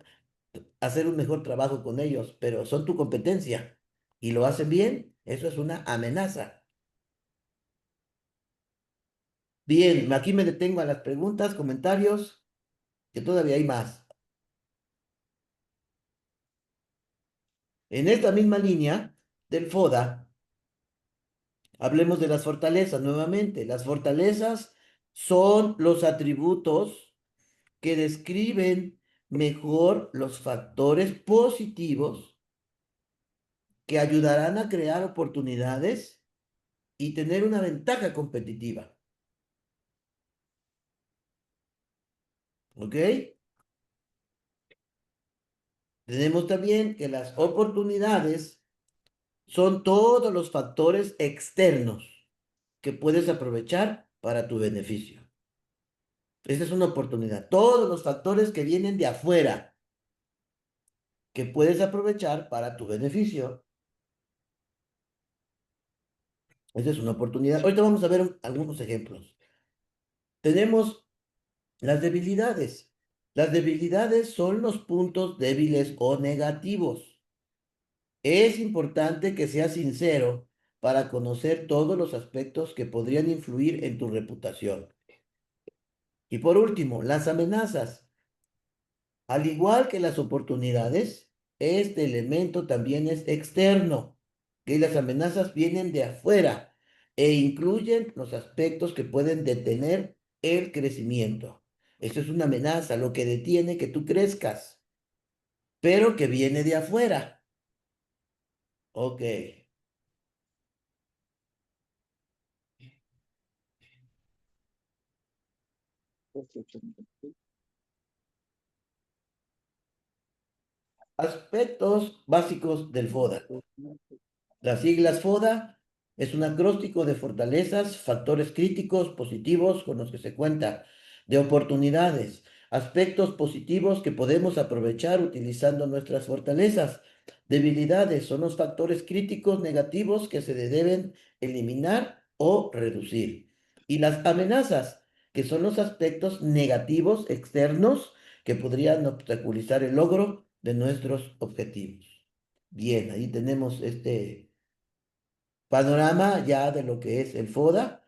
hacer un mejor trabajo con ellos, pero son tu competencia y lo hacen bien. Eso es una amenaza. Bien, aquí me detengo a las preguntas, comentarios, que todavía hay más. En esta misma línea del FODA, hablemos de las fortalezas nuevamente. Las fortalezas son los atributos que describen mejor los factores positivos que ayudarán a crear oportunidades y tener una ventaja competitiva. ¿Ok? Tenemos también que las oportunidades son todos los factores externos que puedes aprovechar para tu beneficio. Esa es una oportunidad. Todos los factores que vienen de afuera que puedes aprovechar para tu beneficio. Esa es una oportunidad. Ahorita vamos a ver algunos ejemplos. Tenemos las debilidades. Las debilidades son los puntos débiles o negativos. Es importante que seas sincero para conocer todos los aspectos que podrían influir en tu reputación. Y por último, las amenazas. Al igual que las oportunidades, este elemento también es externo, que las amenazas vienen de afuera e incluyen los aspectos que pueden detener el crecimiento. Esto es una amenaza, lo que detiene que tú crezcas, pero que viene de afuera. Ok. Aspectos básicos del FODA. Las siglas FODA es un acróstico de fortalezas, factores críticos positivos con los que se cuenta, de oportunidades, aspectos positivos que podemos aprovechar utilizando nuestras fortalezas. Debilidades son los factores críticos negativos que se deben eliminar o reducir. Y las amenazas, que son los aspectos negativos externos que podrían obstaculizar el logro de nuestros objetivos. Bien, ahí tenemos este panorama ya de lo que es el FODA.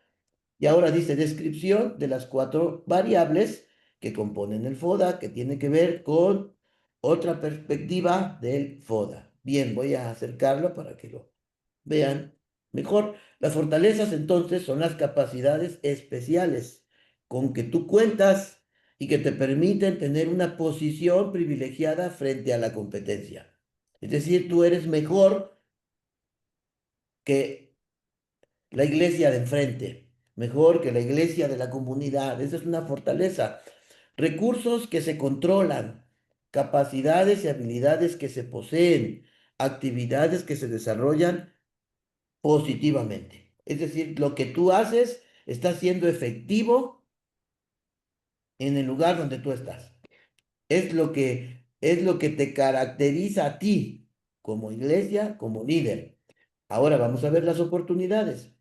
Y ahora dice descripción de las 4 variables que componen el FODA, que tiene que ver con otra perspectiva del FODA. Bien, voy a acercarlo para que lo vean mejor. Las fortalezas entonces son las capacidades especiales con que tú cuentas y que te permiten tener una posición privilegiada frente a la competencia. Es decir, tú eres mejor que la iglesia de enfrente, mejor que la iglesia de la comunidad. Esa es una fortaleza. Recursos que se controlan, capacidades y habilidades que se poseen, actividades que se desarrollan positivamente. Es decir, lo que tú haces está siendo efectivo en el lugar donde tú estás. Es lo que te caracteriza a ti como iglesia, como líder. Ahora vamos a ver las oportunidades.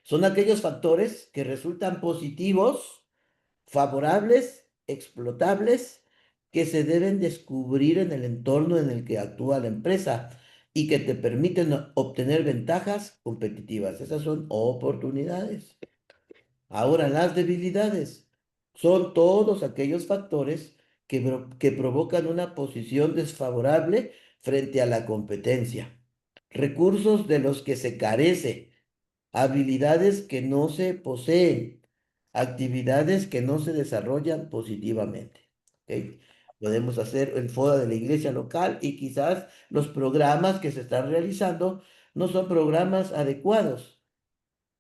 Son aquellos factores que resultan positivos, favorables, explotables, que se deben descubrir en el entorno en el que actúa la empresa y que te permiten obtener ventajas competitivas. Esas son oportunidades. Ahora, las debilidades son todos aquellos factores que provocan una posición desfavorable frente a la competencia. Recursos de los que se carece, habilidades que no se poseen, actividades que no se desarrollan positivamente. ¿Ok? Podemos hacer el FODA de la iglesia local y quizás los programas que se están realizando no son programas adecuados.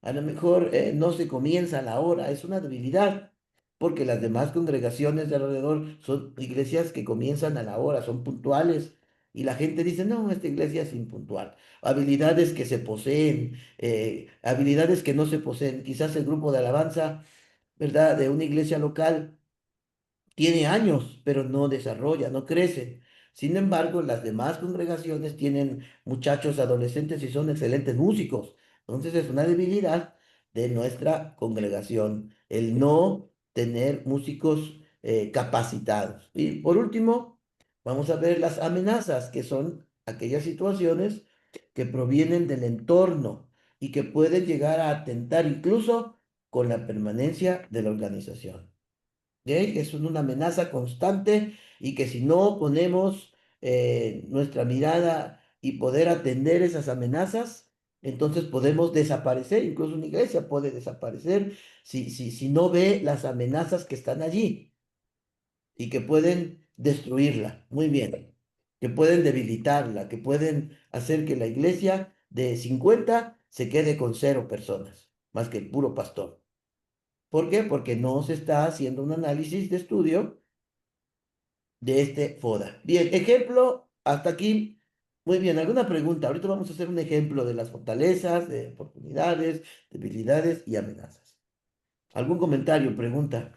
A lo mejor no se comienza a la hora, es una debilidad, porque las demás congregaciones de alrededor son iglesias que comienzan a la hora, son puntuales, y la gente dice, no, esta iglesia es impuntual. Habilidades que se poseen, habilidades que no se poseen. Quizás el grupo de alabanza, ¿verdad?, de una iglesia local tiene años, pero no desarrolla, no crece. Sin embargo, las demás congregaciones tienen muchachos adolescentes y son excelentes músicos. Entonces es una debilidad de nuestra congregación el no tener músicos capacitados. Y por último, vamos a ver las amenazas, que son aquellas situaciones que provienen del entorno y que pueden llegar a atentar incluso con la permanencia de la organización. ¿Ok? Es una amenaza constante y que si no ponemos nuestra mirada y poder atender esas amenazas, entonces podemos desaparecer, incluso una iglesia puede desaparecer si no ve las amenazas que están allí y que pueden destruirla. Muy bien. que pueden debilitarla, que pueden hacer que la iglesia de 50 se quede con 0 personas, más que el puro pastor. ¿Por qué? Porque no se está haciendo un análisis de estudio de este FODA. Bien, ejemplo, hasta aquí. Muy bien, ¿alguna pregunta? Ahorita vamos a hacer un ejemplo de las fortalezas, de oportunidades, debilidades y amenazas. ¿Algún comentario, pregunta?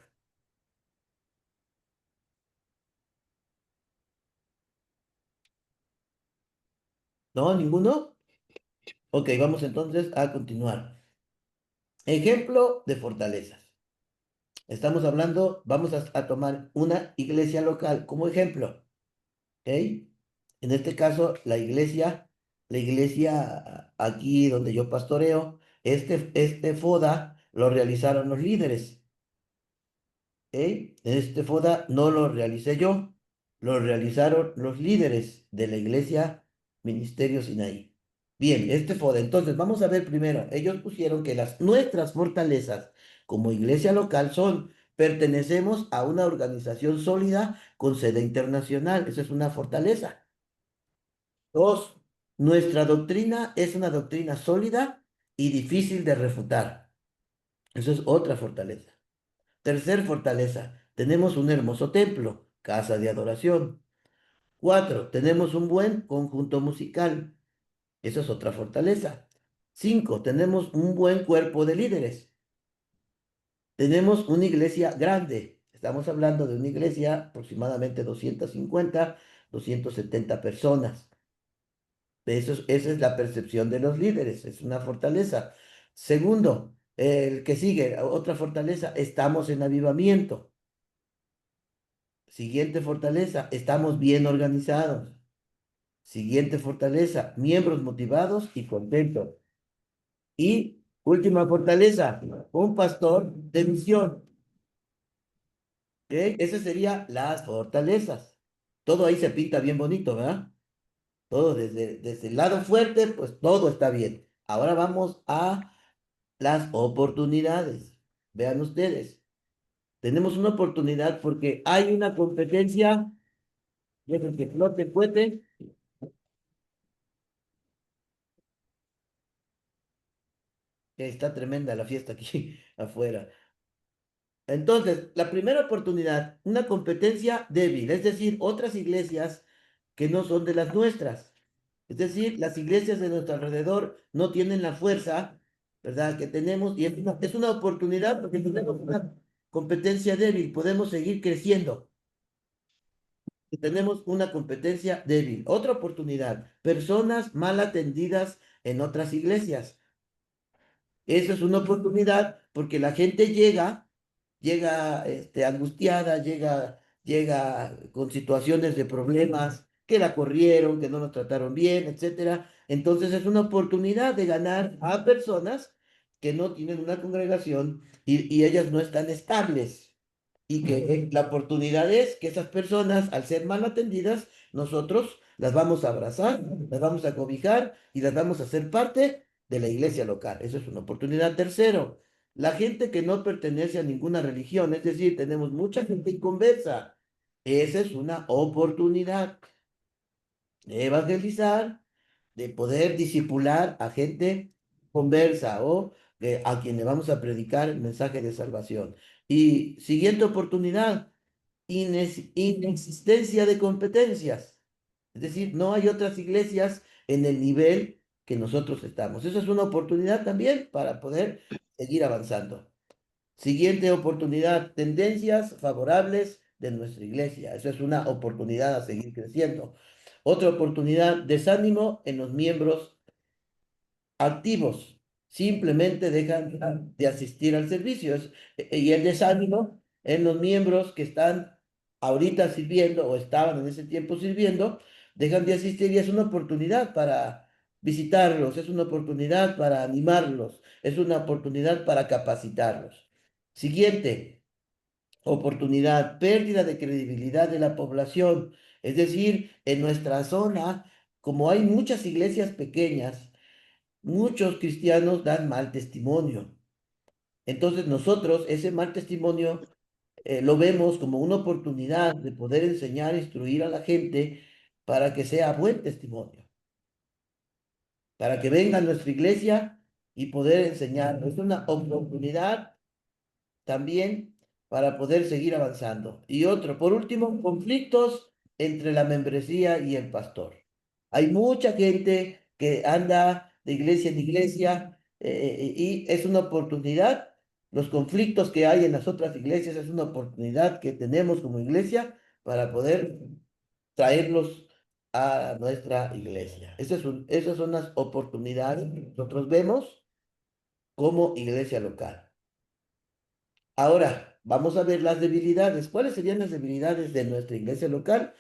¿No? ¿Ninguno? Ok, vamos entonces a continuar. Ejemplo de fortalezas. Estamos hablando, vamos a tomar una iglesia local como ejemplo. ¿Ok? En este caso, la iglesia aquí donde yo pastoreo, este FODA lo realizaron los líderes. ¿Ok? Este FODA no lo realicé yo, lo realizaron los líderes de la iglesia Ministerio Sinaí. Bien, este FODA, entonces vamos a ver primero, ellos pusieron que nuestras fortalezas como iglesia local son, pertenecemos a una organización sólida con sede internacional, esa es una fortaleza. Dos, nuestra doctrina es una doctrina sólida y difícil de refutar. Eso es otra fortaleza. Tercer fortaleza, tenemos un hermoso templo, casa de adoración. Cuatro, tenemos un buen conjunto musical. Eso es otra fortaleza. Cinco, tenemos un buen cuerpo de líderes. Tenemos una iglesia grande. Estamos hablando de una iglesia aproximadamente 250, 270 personas. Esa es la percepción de los líderes, es una fortaleza. Segundo, el que sigue, otra fortaleza, estamos en avivamiento. Siguiente fortaleza, estamos bien organizados. Siguiente fortaleza, miembros motivados y contentos. Y última fortaleza, un pastor de misión. ¿Ok? Esas serían las fortalezas. Todo ahí se pinta bien bonito, ¿verdad? Todo desde el lado fuerte, pues todo está bien. Ahora vamos a las oportunidades. Vean ustedes, tenemos una oportunidad porque hay una competencia, dejen que flote el cohete, que está tremenda la fiesta aquí afuera. Entonces, la primera oportunidad, una competencia débil, es decir, otras iglesias que no son de las nuestras. Es decir, las iglesias de nuestro alrededor no tienen la fuerza, ¿verdad? Que tenemos, y es una oportunidad porque tenemos una competencia débil, podemos seguir creciendo. Y tenemos una competencia débil. Otra oportunidad, personas mal atendidas en otras iglesias. Esa es una oportunidad porque la gente llega angustiada, llega con situaciones de problemas, que la corrieron, que no la trataron bien, etcétera. Entonces es una oportunidad de ganar a personas que no tienen una congregación y ellas no están estables. Y que la oportunidad es que esas personas, al ser mal atendidas, nosotros las vamos a abrazar, las vamos a cobijar y las vamos a hacer parte de la iglesia local. Eso es una oportunidad. Tercero, la gente que no pertenece a ninguna religión, es decir, tenemos mucha gente inconversa. Esa es una oportunidad de evangelizar, de poder disipular a gente conversa o a quien le vamos a predicar el mensaje de salvación. Y siguiente oportunidad, inexistencia de competencias. Es decir, no hay otras iglesias en el nivel que nosotros estamos. Eso es una oportunidad también para poder seguir avanzando. Siguiente oportunidad, tendencias favorables de nuestra iglesia. Eso es una oportunidad a seguir creciendo. Otra oportunidad, desánimo en los miembros activos. Simplemente dejan de asistir al servicio. Y el desánimo en los miembros que están ahorita sirviendo o estaban en ese tiempo sirviendo, dejan de asistir y es una oportunidad para visitarlos, es una oportunidad para animarlos, es una oportunidad para capacitarlos. Siguiente oportunidad, pérdida de credibilidad de la población. Es decir, en nuestra zona, como hay muchas iglesias pequeñas, muchos cristianos dan mal testimonio. Entonces nosotros ese mal testimonio lo vemos como una oportunidad de poder enseñar, instruir a la gente para que sea buen testimonio, para que venga a nuestra iglesia y poder enseñar. Es una oportunidad también para poder seguir avanzando. Y otro, por último, conflictos entre la membresía y el pastor. Hay mucha gente que anda de iglesia en iglesia y es una oportunidad. Los conflictos que hay en las otras iglesias es una oportunidad que tenemos como iglesia para poder traerlos a nuestra iglesia. Esas son las oportunidades que nosotros vemos como iglesia local. Ahora, vamos a ver las debilidades. ¿Cuáles serían las debilidades de nuestra iglesia local?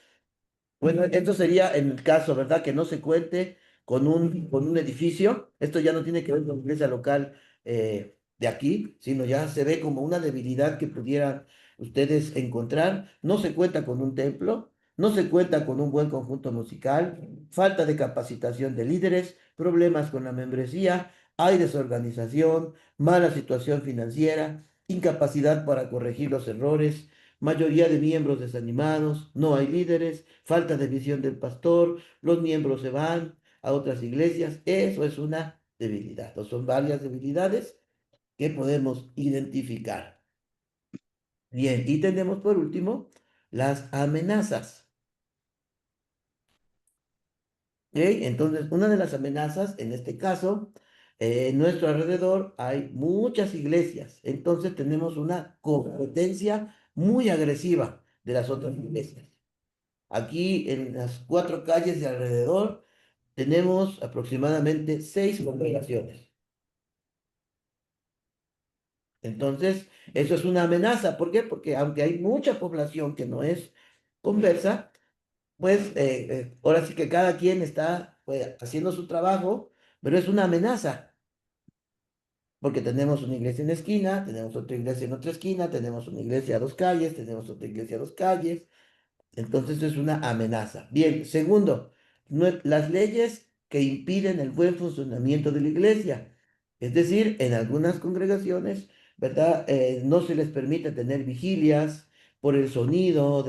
Bueno, esto sería en el caso, ¿verdad? Que no se cuente con un edificio. Esto ya no tiene que ver con la iglesia local de aquí, sino ya se ve como una debilidad que pudieran ustedes encontrar. No se cuenta con un templo, no se cuenta con un buen conjunto musical, falta de capacitación de líderes, problemas con la membresía, hay desorganización, mala situación financiera, incapacidad para corregir los errores, mayoría de miembros desanimados, no hay líderes, falta de visión del pastor, los miembros se van a otras iglesias. Eso es una debilidad, o son varias debilidades que podemos identificar. Bien, y tenemos por último las amenazas. ¿Ok? Entonces, una de las amenazas, en este caso, en nuestro alrededor hay muchas iglesias. Entonces tenemos una competencia muy agresiva de las otras iglesias. Aquí en las 4 calles de alrededor tenemos aproximadamente 6 congregaciones. Entonces, eso es una amenaza. ¿Por qué? Porque aunque hay mucha población que no es conversa, pues ahora sí que cada quien está pues, haciendo su trabajo, pero es una amenaza. Porque tenemos una iglesia en la esquina, tenemos otra iglesia en otra esquina, tenemos una iglesia a 2 calles, tenemos otra iglesia a 2 calles. Entonces es una amenaza. Bien, segundo, las leyes que impiden el buen funcionamiento de la iglesia. Es decir, en algunas congregaciones, ¿verdad? No se les permite tener vigilias por el sonido,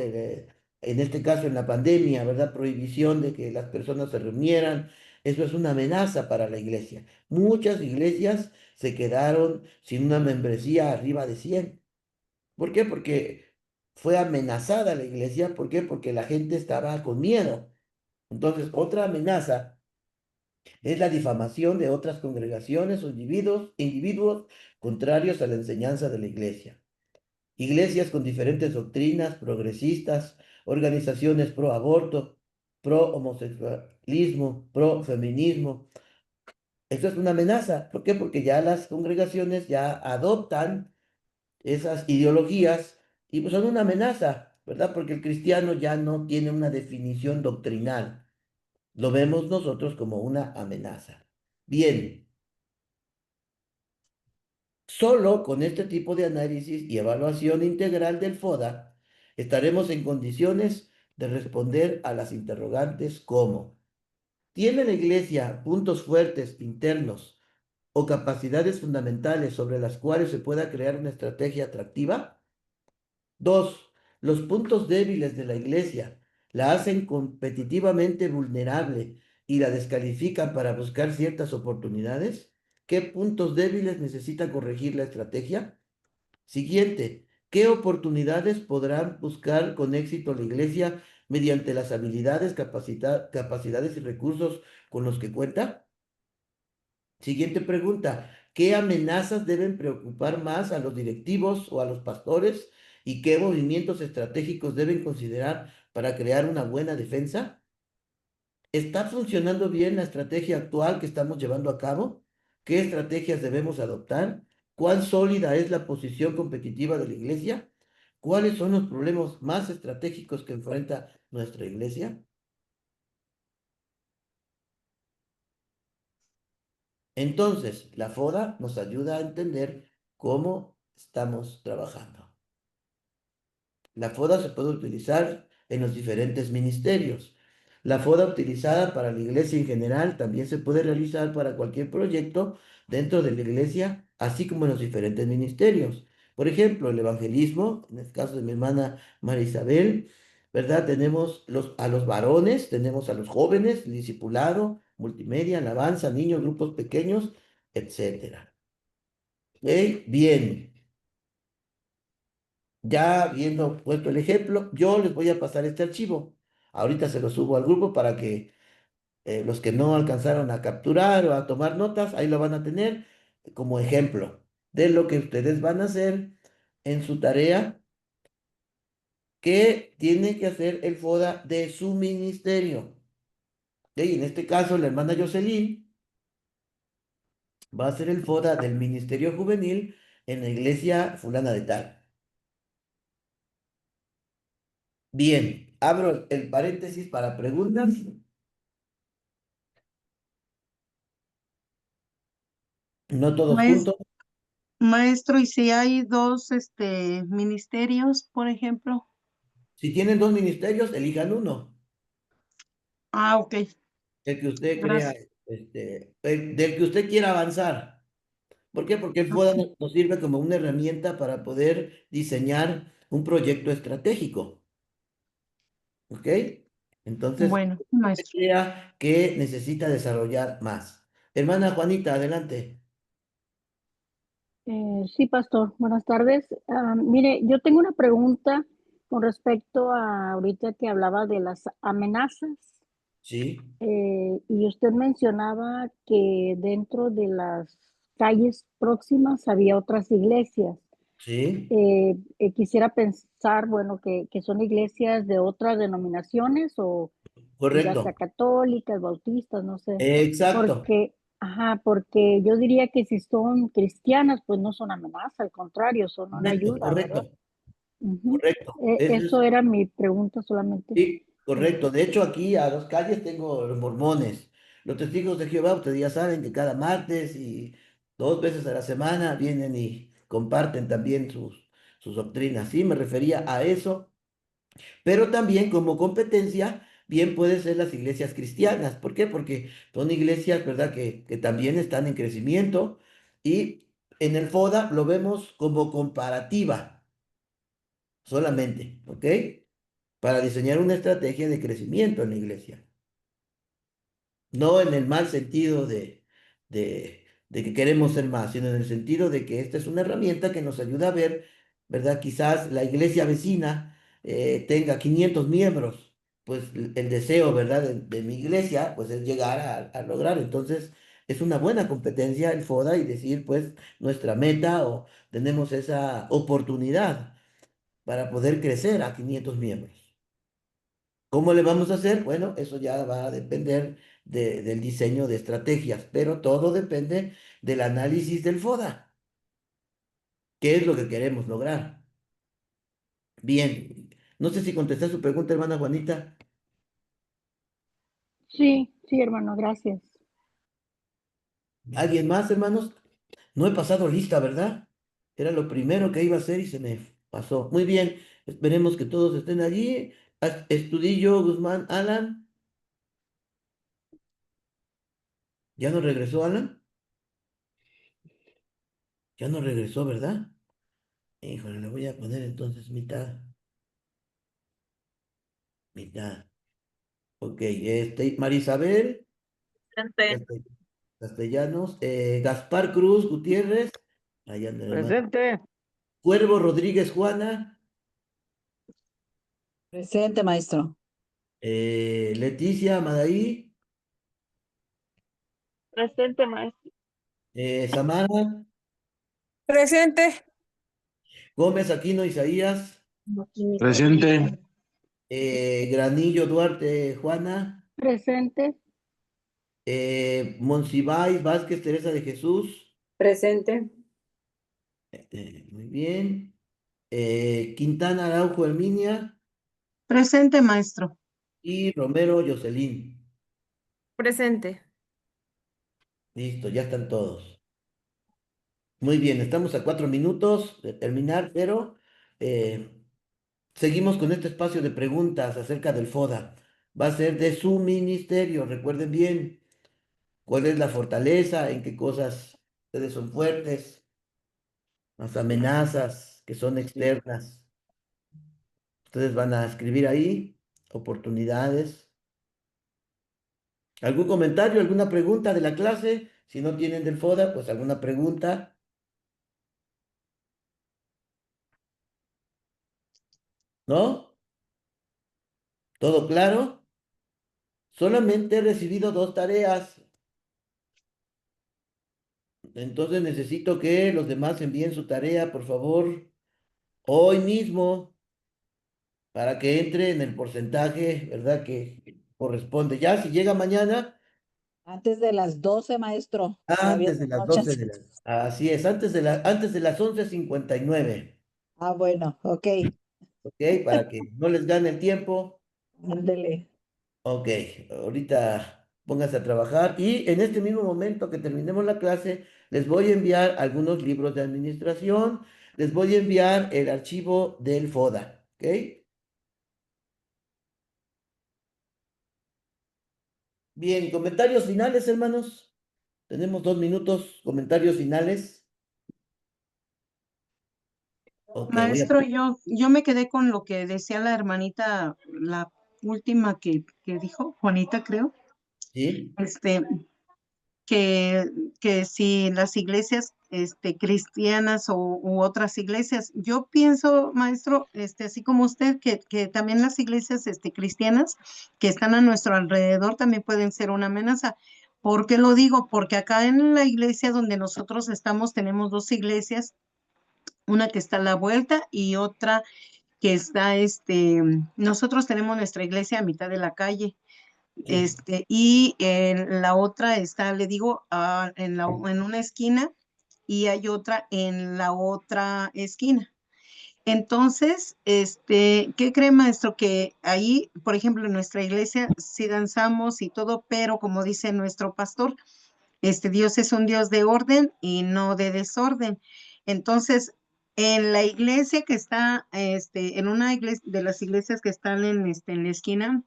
en este caso en la pandemia, ¿verdad? Prohibición de que las personas se reunieran. Eso es una amenaza para la iglesia. Muchas iglesias se quedaron sin una membresía arriba de 100. ¿Por qué? Porque fue amenazada la iglesia. ¿Por qué? Porque la gente estaba con miedo. Entonces, otra amenaza es la difamación de otras congregaciones o individuos contrarios a la enseñanza de la iglesia. Iglesias con diferentes doctrinas, progresistas, organizaciones pro aborto, pro homosexualismo, pro feminismo. Esto es una amenaza. ¿Por qué? Porque ya las congregaciones ya adoptan esas ideologías y pues son una amenaza, ¿verdad? Porque el cristiano ya no tiene una definición doctrinal. Lo vemos nosotros como una amenaza. Bien, solo con este tipo de análisis y evaluación integral del FODA estaremos en condiciones de responder a las interrogantes como: ¿tiene la iglesia puntos fuertes internos o capacidades fundamentales sobre las cuales se pueda crear una estrategia atractiva? 2. Los puntos débiles de la iglesia la hacen competitivamente vulnerable y la descalifican para buscar ciertas oportunidades. ¿Qué puntos débiles necesita corregir la estrategia? Siguiente. ¿Qué oportunidades podrán buscar con éxito la iglesia mediante las habilidades, capacidades y recursos con los que cuenta? Siguiente pregunta. ¿Qué amenazas deben preocupar más a los directivos o a los pastores? ¿Y qué movimientos estratégicos deben considerar para crear una buena defensa? ¿Está funcionando bien la estrategia actual que estamos llevando a cabo? ¿Qué estrategias debemos adoptar? ¿Cuán sólida es la posición competitiva de la iglesia? ¿Cuáles son los problemas más estratégicos que enfrenta nuestra iglesia? Entonces, la FODA nos ayuda a entender cómo estamos trabajando. La FODA se puede utilizar en los diferentes ministerios. La FODA utilizada para la iglesia en general también se puede realizar para cualquier proyecto dentro de la iglesia, así como en los diferentes ministerios. Por ejemplo, el evangelismo, en el caso de mi hermana María Isabel, ¿verdad? Tenemos a los varones, tenemos a los jóvenes, discipulado, multimedia, alabanza, niños, grupos pequeños, etcétera. ¿Ok? Bien, ya habiendo puesto el ejemplo, yo les voy a pasar este archivo. Ahorita se lo subo al grupo para que los que no alcanzaron a capturar o a tomar notas, ahí lo van a tener como ejemplo de lo que ustedes van a hacer en su tarea que tiene que hacer el FODA de su ministerio. Y en este caso, la hermana Jocelyn va a hacer el FODA del Ministerio Juvenil en la iglesia fulana de tal. Bien, abro el paréntesis para preguntas. No todos Maes- juntos. Maestro, ¿y si hay dos ministerios, por ejemplo? Si tienen dos ministerios, elijan uno. Ah, ok, El que usted crea, gracias. del que usted quiera avanzar. ¿Por qué? Porque el FODA Ok. nos sirve como una herramienta para poder diseñar un proyecto estratégico. ¿Ok? Entonces, Bueno, usted maestro. crea que necesita desarrollar más. Hermana Juanita, adelante. Sí, pastor, buenas tardes. Mire, yo tengo una pregunta con respecto a ahorita que hablaba de las amenazas, Sí, y usted mencionaba que dentro de las calles próximas había otras iglesias. sí, Quisiera pensar, bueno, que son iglesias de otras denominaciones o ya sea correcto. católicas, bautistas, no sé, Exacto. porque yo diría que si son cristianas, pues no son amenaza, al contrario, son una Correcto, ayuda, ¿verdad? correcto, Ujú. correcto. Eso Eso es, era mi pregunta solamente. sí, Eh, correcto. De hecho, aquí a dos calles tengo los mormones. Los testigos de Jehová, ustedes ya saben que cada martes y dos veces a la semana vienen y comparten también sus doctrinas. Sí, me refería a eso. Pero también como competencia, bien puede ser las iglesias cristianas. ¿Por qué? Porque son iglesias, ¿verdad? Que también están en crecimiento y en el FODA lo vemos como comparativa solamente, ¿ok? Para diseñar una estrategia de crecimiento en la iglesia. No en el mal sentido de que queremos ser más, sino en el sentido de que esta es una herramienta que nos ayuda a ver, ¿verdad? Quizás la iglesia vecina tenga 500 miembros, pues el deseo, ¿verdad? De mi iglesia, pues es llegar a lograr. Entonces, es una buena competencia el FODA y decir, pues, nuestra meta o tenemos esa oportunidad para poder crecer a 500 miembros. ¿Cómo le vamos a hacer? Bueno, eso ya va a depender del diseño de estrategias, pero todo depende del análisis del FODA. ¿Qué es lo que queremos lograr? Bien, no sé si contesté su pregunta, hermana Juanita. sí, sí, hermano, gracias. ¿Alguien más, hermanos? No he pasado lista, ¿verdad? Era lo primero que iba a hacer y se me pasó. Muy bien, esperemos que todos estén allí. Estudillo, Guzmán, Alan. ¿Ya no regresó Alan? Ya no regresó, ¿verdad? Híjole, le voy a poner entonces mitad, mitad. Ok, Marisabel Presente. Castell- Castellanos, Gaspar Cruz Gutiérrez, allá anda el hermano. Presente. Cuervo Rodríguez Juana, Presente, maestro. Leticia Madaí, Presente, maestro. Samara, Presente. Gómez Aquino Isaías, Presente. Granillo Duarte Juana, Presente, Monsiváis Vázquez Teresa de Jesús, Presente. muy bien, Quintana Araujo Herminia Presente, maestro. y Romero Jocelyn. Presente. Listo, ya están todos. Muy bien, estamos a 4 minutos de terminar, pero eh, seguimos con este espacio de preguntas acerca del FODA. Va a ser de su ministerio. Recuerden bien cuál es la fortaleza, en qué cosas ustedes son fuertes, las amenazas que son externas. Ustedes van a escribir ahí oportunidades. ¿Algún comentario, alguna pregunta de la clase? Si no tienen del FODA, pues alguna pregunta. ¿No? ¿Todo claro? Solamente he recibido 2 tareas. Entonces necesito que los demás envíen su tarea, por favor, hoy mismo, para que entre en el porcentaje, ¿verdad? Que corresponde. Ya, si llega mañana, Antes de las 12, maestro. Todavía antes de las tenemos 12 chance. de la... Así es, antes de las 11:59. Ah, bueno, ok. ¿Ok? Para que no les gane el tiempo. Ándele. Ok, ahorita pónganse a trabajar y en este mismo momento que terminemos la clase, les voy a enviar algunos libros de administración, les voy a enviar el archivo del FODA, ¿ok? Bien, comentarios finales, hermanos. Tenemos 2 minutos, comentarios finales. Ok, voy a... Maestro, yo me quedé con lo que decía la hermanita, la última que dijo, Juanita, creo, ¿Sí? este, que, que si las iglesias cristianas u otras iglesias, yo pienso, maestro, así como usted, que también las iglesias cristianas que están a nuestro alrededor también pueden ser una amenaza. ¿Por qué lo digo? Porque acá en la iglesia donde nosotros estamos tenemos 2 iglesias, una que está a la vuelta y otra que está, nosotros tenemos nuestra iglesia a mitad de la calle, Sí. y la otra está, le digo, en una esquina y hay otra en la otra esquina. Entonces, ¿qué cree, maestro? Que ahí, por ejemplo, en nuestra iglesia sí danzamos y todo, pero como dice nuestro pastor, Dios es un Dios de orden y no de desorden. Entonces, en la iglesia que está, en una iglesia de las iglesias que están en la esquina,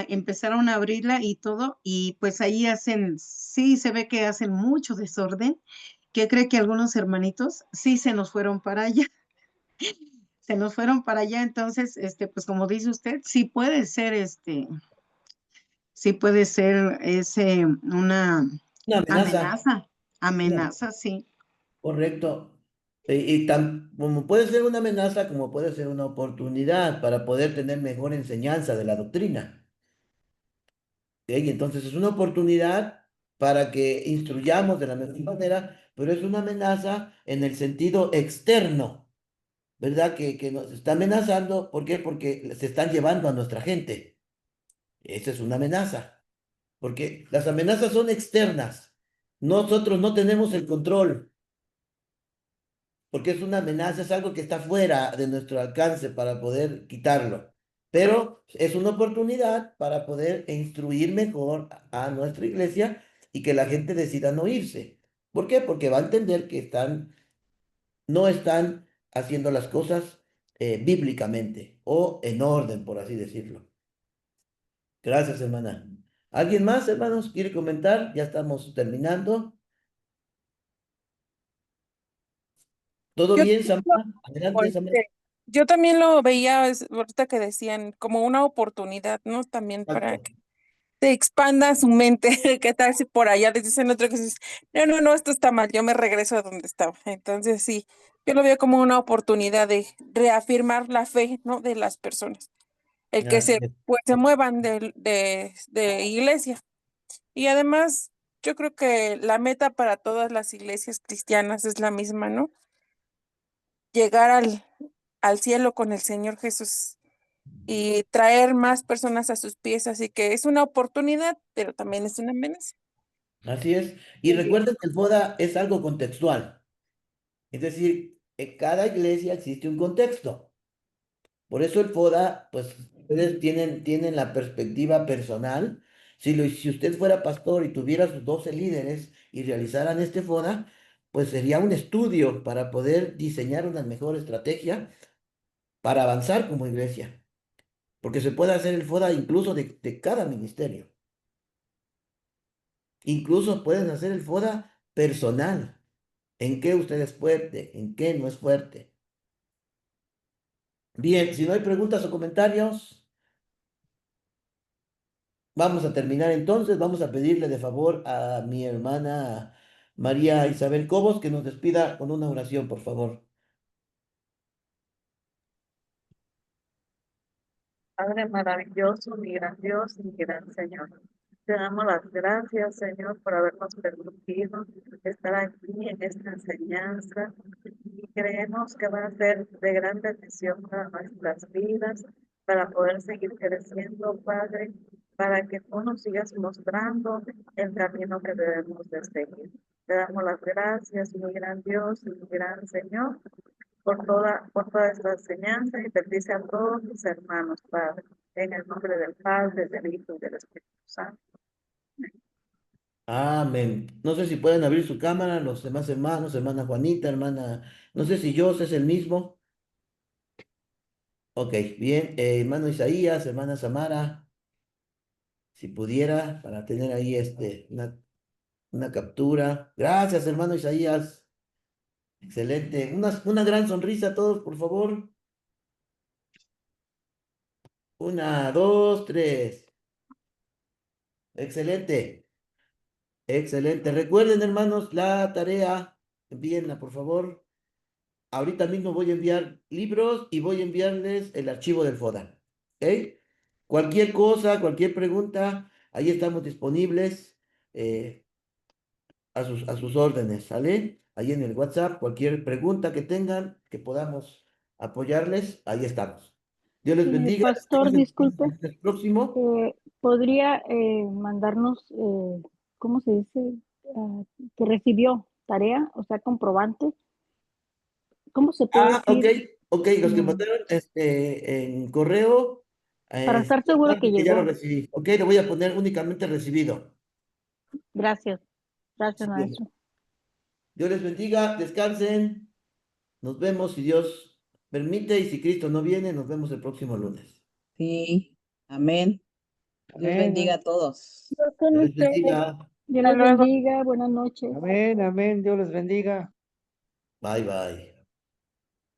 empezaron a abrirla y todo, y pues ahí hacen, sí se ve que hacen mucho desorden. ¿Qué cree? Que algunos hermanitos sí se nos fueron para allá, se nos fueron para allá, entonces, pues como dice usted, sí puede ser una Una amenaza. amenaza, Una- amenaza, sí. Correcto. Y como puede ser una amenaza, como puede ser una oportunidad para poder tener mejor enseñanza de la doctrina. ¿Ok? Y entonces es una oportunidad para que instruyamos de la mejor manera, pero es una amenaza en el sentido externo, ¿verdad? Que nos está amenazando. ¿Por qué? Porque se están llevando a nuestra gente. Esa es una amenaza, porque las amenazas son externas. Nosotros no tenemos el control, porque es una amenaza, es algo que está fuera de nuestro alcance para poder quitarlo. Pero es una oportunidad para poder instruir mejor a nuestra iglesia y que la gente decida no irse. ¿Por qué? Porque va a entender que no están haciendo las cosas bíblicamente o en orden, por así decirlo. Gracias, hermana. ¿Alguien más, hermanos, quiere comentar? Ya estamos terminando. ¿Todo Yo, bien, Samara? Adelante, Samara. yo también lo veía ahorita que decían como una oportunidad, ¿no? También para Exacto. que se expanda su mente. ¿Qué tal si por allá les dicen otro que dices, no, no, no, esto está mal, yo me regreso a donde estaba? Entonces sí, yo lo veo como una oportunidad de reafirmar la fe, ¿no? De las personas, el que Así es. pues, se muevan de iglesia. Y además, yo creo que la meta para todas las iglesias cristianas es la misma, ¿no? Llegar al cielo con el Señor Jesús y traer más personas a sus pies. Así que es una oportunidad, pero también es una amenaza. Así es. Y recuerden que el FODA es algo contextual. Es decir, en cada iglesia existe un contexto. Por eso el FODA, pues, ustedes tienen la perspectiva personal. Si usted fuera pastor y tuviera sus 12 líderes y realizaran este FODA, pues sería un estudio para poder diseñar una mejor estrategia para avanzar como iglesia. Porque se puede hacer el FODA incluso de cada ministerio. Incluso pueden hacer el FODA personal. ¿En qué usted es fuerte? ¿En qué no es fuerte? Bien, si no hay preguntas o comentarios, vamos a terminar entonces. Vamos a pedirle de favor a mi hermana María Isabel Cobos que nos despida con una oración, por favor. Padre maravilloso, mi grandioso y gran Señor. Te damos las gracias, Señor, por habernos permitido estar aquí en esta enseñanza y creemos que va a ser de gran bendición para nuestras vidas, para poder seguir creciendo, Padre, para que tú nos sigas mostrando el camino que debemos de seguir. Te damos las gracias, mi gran Dios y mi gran Señor, por toda esta enseñanza y bendice a todos mis hermanos, Padre, en el nombre del Padre, del Hijo y del Espíritu Santo. Amén. No sé si pueden abrir su cámara los demás hermanos, hermana Juanita, hermana, no sé si yo es el mismo. Ok, bien. Hermano Isaías, hermana Samara, si pudiera, para tener ahí una captura. Gracias, hermano Isaías. Excelente. Una gran sonrisa a todos, por favor. Una, dos, tres. Excelente. Excelente. Recuerden, hermanos, la tarea, envíenla, por favor. Ahorita mismo voy a enviar libros y voy a enviarles el archivo del FODA. ¿Ok? Cualquier cosa, cualquier pregunta, ahí estamos disponibles a sus órdenes, ¿sale? Ahí en el WhatsApp, cualquier pregunta que tengan, que podamos apoyarles, ahí estamos. Dios les bendiga. Pastor, disculpe, Hasta el próximo. ¿podría mandarnos, ¿cómo se dice? Que recibió tarea, o sea, comprobante. ¿Cómo se puede Ok, decir? ok, los que mandaron en correo, Para estar seguro que que ya lo llegó. recibí. Ok, le voy a poner únicamente recibido. Gracias. Gracias, Sí, bien. maestro. Dios les bendiga, descansen. Nos vemos si Dios permite y si Cristo no viene, nos vemos el próximo lunes. Sí, amén. Dios Amén. bendiga a todos. Dios con Dios les ustedes. bendiga. Dios Hasta les luego. bendiga. Buenas noches. Amén, amén. Dios les bendiga. Bye, bye.